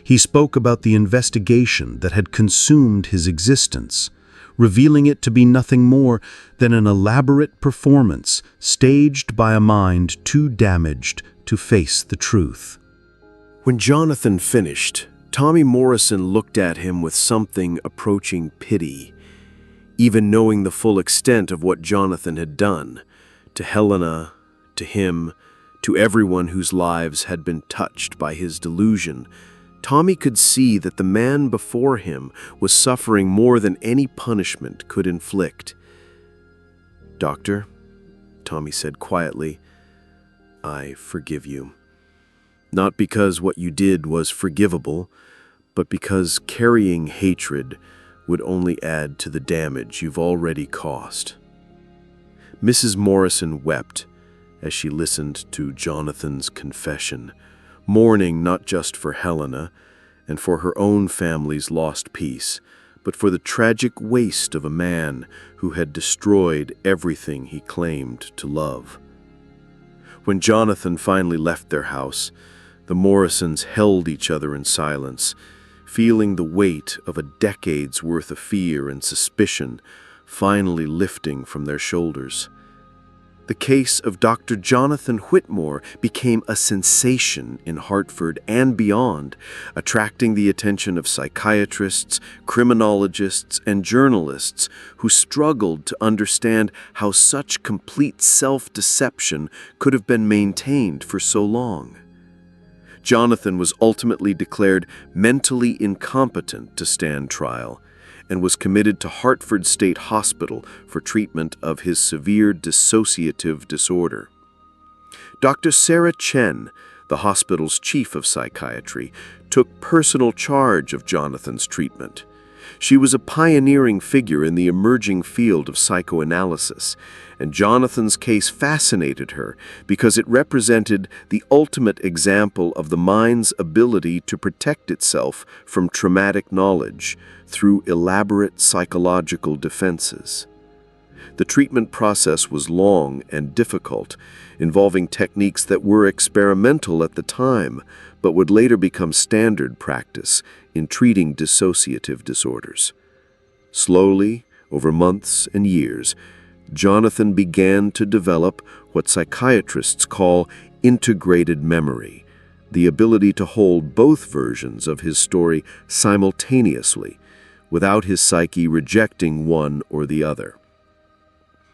He spoke about the investigation that had consumed his existence, revealing it to be nothing more than an elaborate performance staged by a mind too damaged to face the truth. When Jonathan finished, Tommy Morrison looked at him with something approaching pity, even knowing the full extent of what Jonathan had done, to Helena, to him, to everyone whose lives had been touched by his delusion. Tommy could see that the man before him was suffering more than any punishment could inflict. "Doctor," Tommy said quietly, "I forgive you. Not because what you did was forgivable, but because carrying hatred would only add to the damage you've already caused." Mrs. Morrison wept as she listened to Jonathan's confession, mourning not just for Helena and for her own family's lost peace, but for the tragic waste of a man who had destroyed everything he claimed to love. When Jonathan finally left their house, the Morrisons held each other in silence, feeling the weight of a decade's worth of fear and suspicion finally lifting from their shoulders. The case of Dr. Jonathan Whitmore became a sensation in Hartford and beyond, attracting the attention of psychiatrists, criminologists, and journalists who struggled to understand how such complete self-deception could have been maintained for so long. Jonathan was ultimately declared mentally incompetent to stand trial and was committed to Hartford State Hospital for treatment of his severe dissociative disorder. Dr. Sarah Chen, the hospital's chief of psychiatry, took personal charge of Jonathan's treatment. She was a pioneering figure in the emerging field of psychoanalysis, and Jonathan's case fascinated her because it represented the ultimate example of the mind's ability to protect itself from traumatic knowledge through elaborate psychological defenses. The treatment process was long and difficult, involving techniques that were experimental at the time, but would later become standard practice in treating dissociative disorders. Slowly, over months and years, Jonathan began to develop what psychiatrists call integrated memory, the ability to hold both versions of his story simultaneously, without his psyche rejecting one or the other.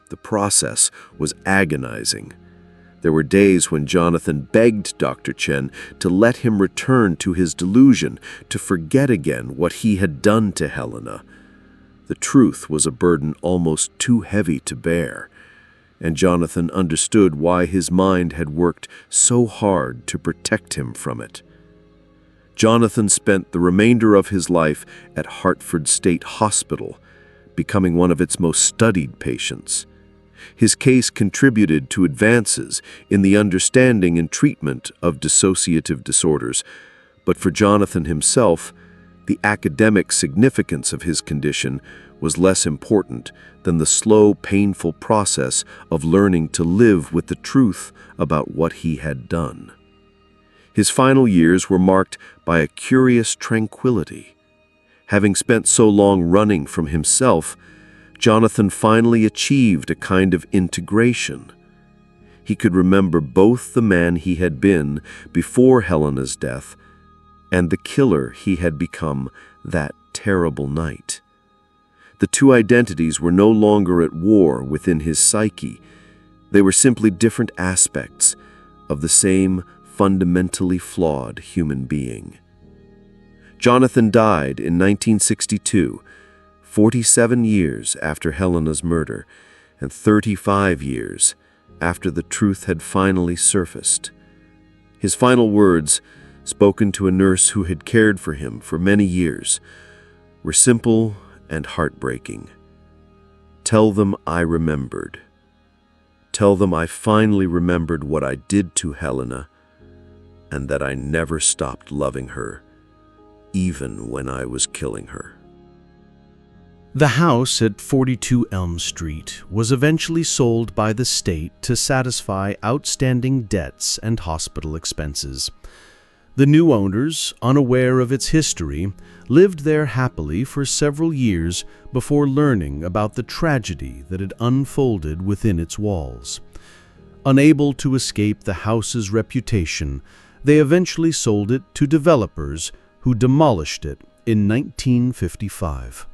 The process was agonizing. There were days when Jonathan begged Dr. Chen to let him return to his delusion, to forget again what he had done to Helena. The truth was a burden almost too heavy to bear, and Jonathan understood why his mind had worked so hard to protect him from it. Jonathan spent the remainder of his life at Hartford State Hospital, becoming one of its most studied patients. His case contributed to advances in the understanding and treatment of dissociative disorders, but for Jonathan himself, the academic significance of his condition was less important than the slow, painful process of learning to live with the truth about what he had done. His final years were marked by a curious tranquility. Having spent so long running from himself, Jonathan finally achieved a kind of integration. He could remember both the man he had been before Helena's death and the killer he had become that terrible night. The two identities were no longer at war within his psyche. They were simply different aspects of the same fundamentally flawed human being. Jonathan died in 1962, 47 years after Helena's murder, and 35 years after the truth had finally surfaced. His final words, spoken to a nurse who had cared for him for many years, were simple and heartbreaking. "Tell them I remembered. Tell them I finally remembered what I did to Helena, and that I never stopped loving her, even when I was killing her." The house at 42 Elm Street was eventually sold by the state to satisfy outstanding debts and hospital expenses. The new owners, unaware of its history, lived there happily for several years before learning about the tragedy that had unfolded within its walls. Unable to escape the house's reputation, they eventually sold it to developers who demolished it in 1955.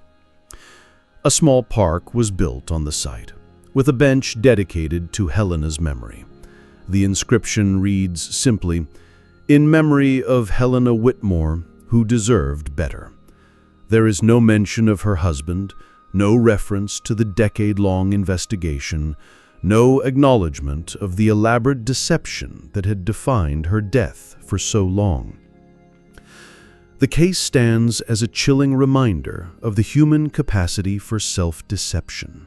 A small park was built on the site, with a bench dedicated to Helena's memory. The inscription reads simply, "In memory of Helena Whitmore, who deserved better." There is no mention of her husband, no reference to the decade-long investigation, no acknowledgement of the elaborate deception that had defined her death for so long. The case stands as a chilling reminder of the human capacity for self-deception.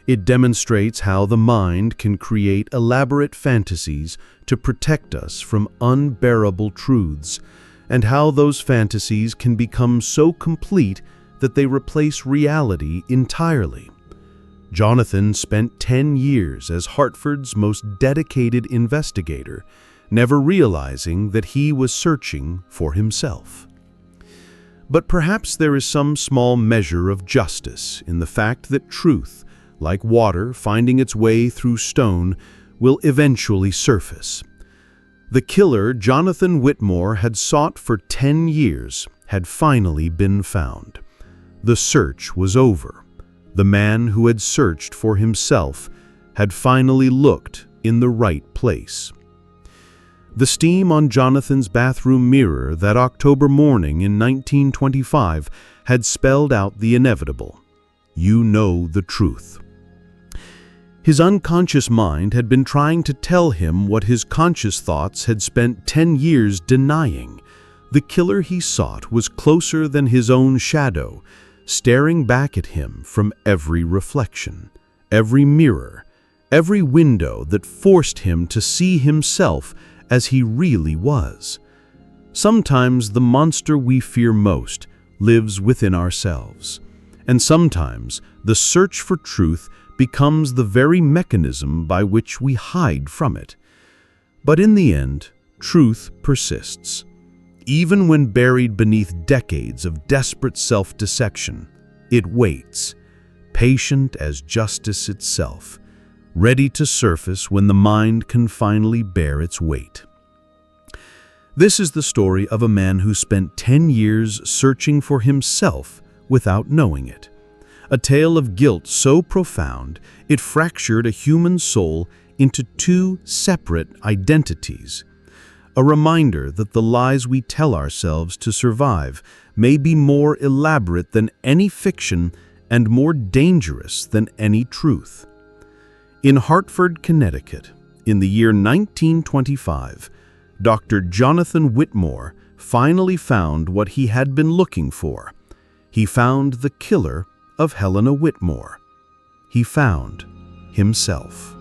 It demonstrates how the mind can create elaborate fantasies to protect us from unbearable truths, and how those fantasies can become so complete that they replace reality entirely. Jonathan spent 10 years as Hartford's most dedicated investigator, never realizing that he was searching for himself. But perhaps there is some small measure of justice in the fact that truth, like water finding its way through stone, will eventually surface. The killer Jonathan Whitmore had sought for 10 years had finally been found. The search was over. The man who had searched for himself had finally looked in the right place. The steam on Jonathan's bathroom mirror that October morning in 1925 had spelled out the inevitable. You know the truth. His unconscious mind had been trying to tell him what his conscious thoughts had spent 10 years denying. The killer he sought was closer than his own shadow, staring back at him from every reflection, every mirror, every window that forced him to see himself as he really was. Sometimes the monster we fear most lives within ourselves, and sometimes the search for truth becomes the very mechanism by which we hide from it. But in the end, truth persists. Even when buried beneath decades of desperate self-dissection, it waits, patient as justice itself, ready to surface when the mind can finally bear its weight. This is the story of a man who spent 10 years searching for himself without knowing it. A tale of guilt so profound it fractured a human soul into two separate identities. A reminder that the lies we tell ourselves to survive may be more elaborate than any fiction and more dangerous than any truth. In Hartford, Connecticut, in the year 1925, Dr. Jonathan Whitmore finally found what he had been looking for. He found the killer of Helena Whitmore. He found himself.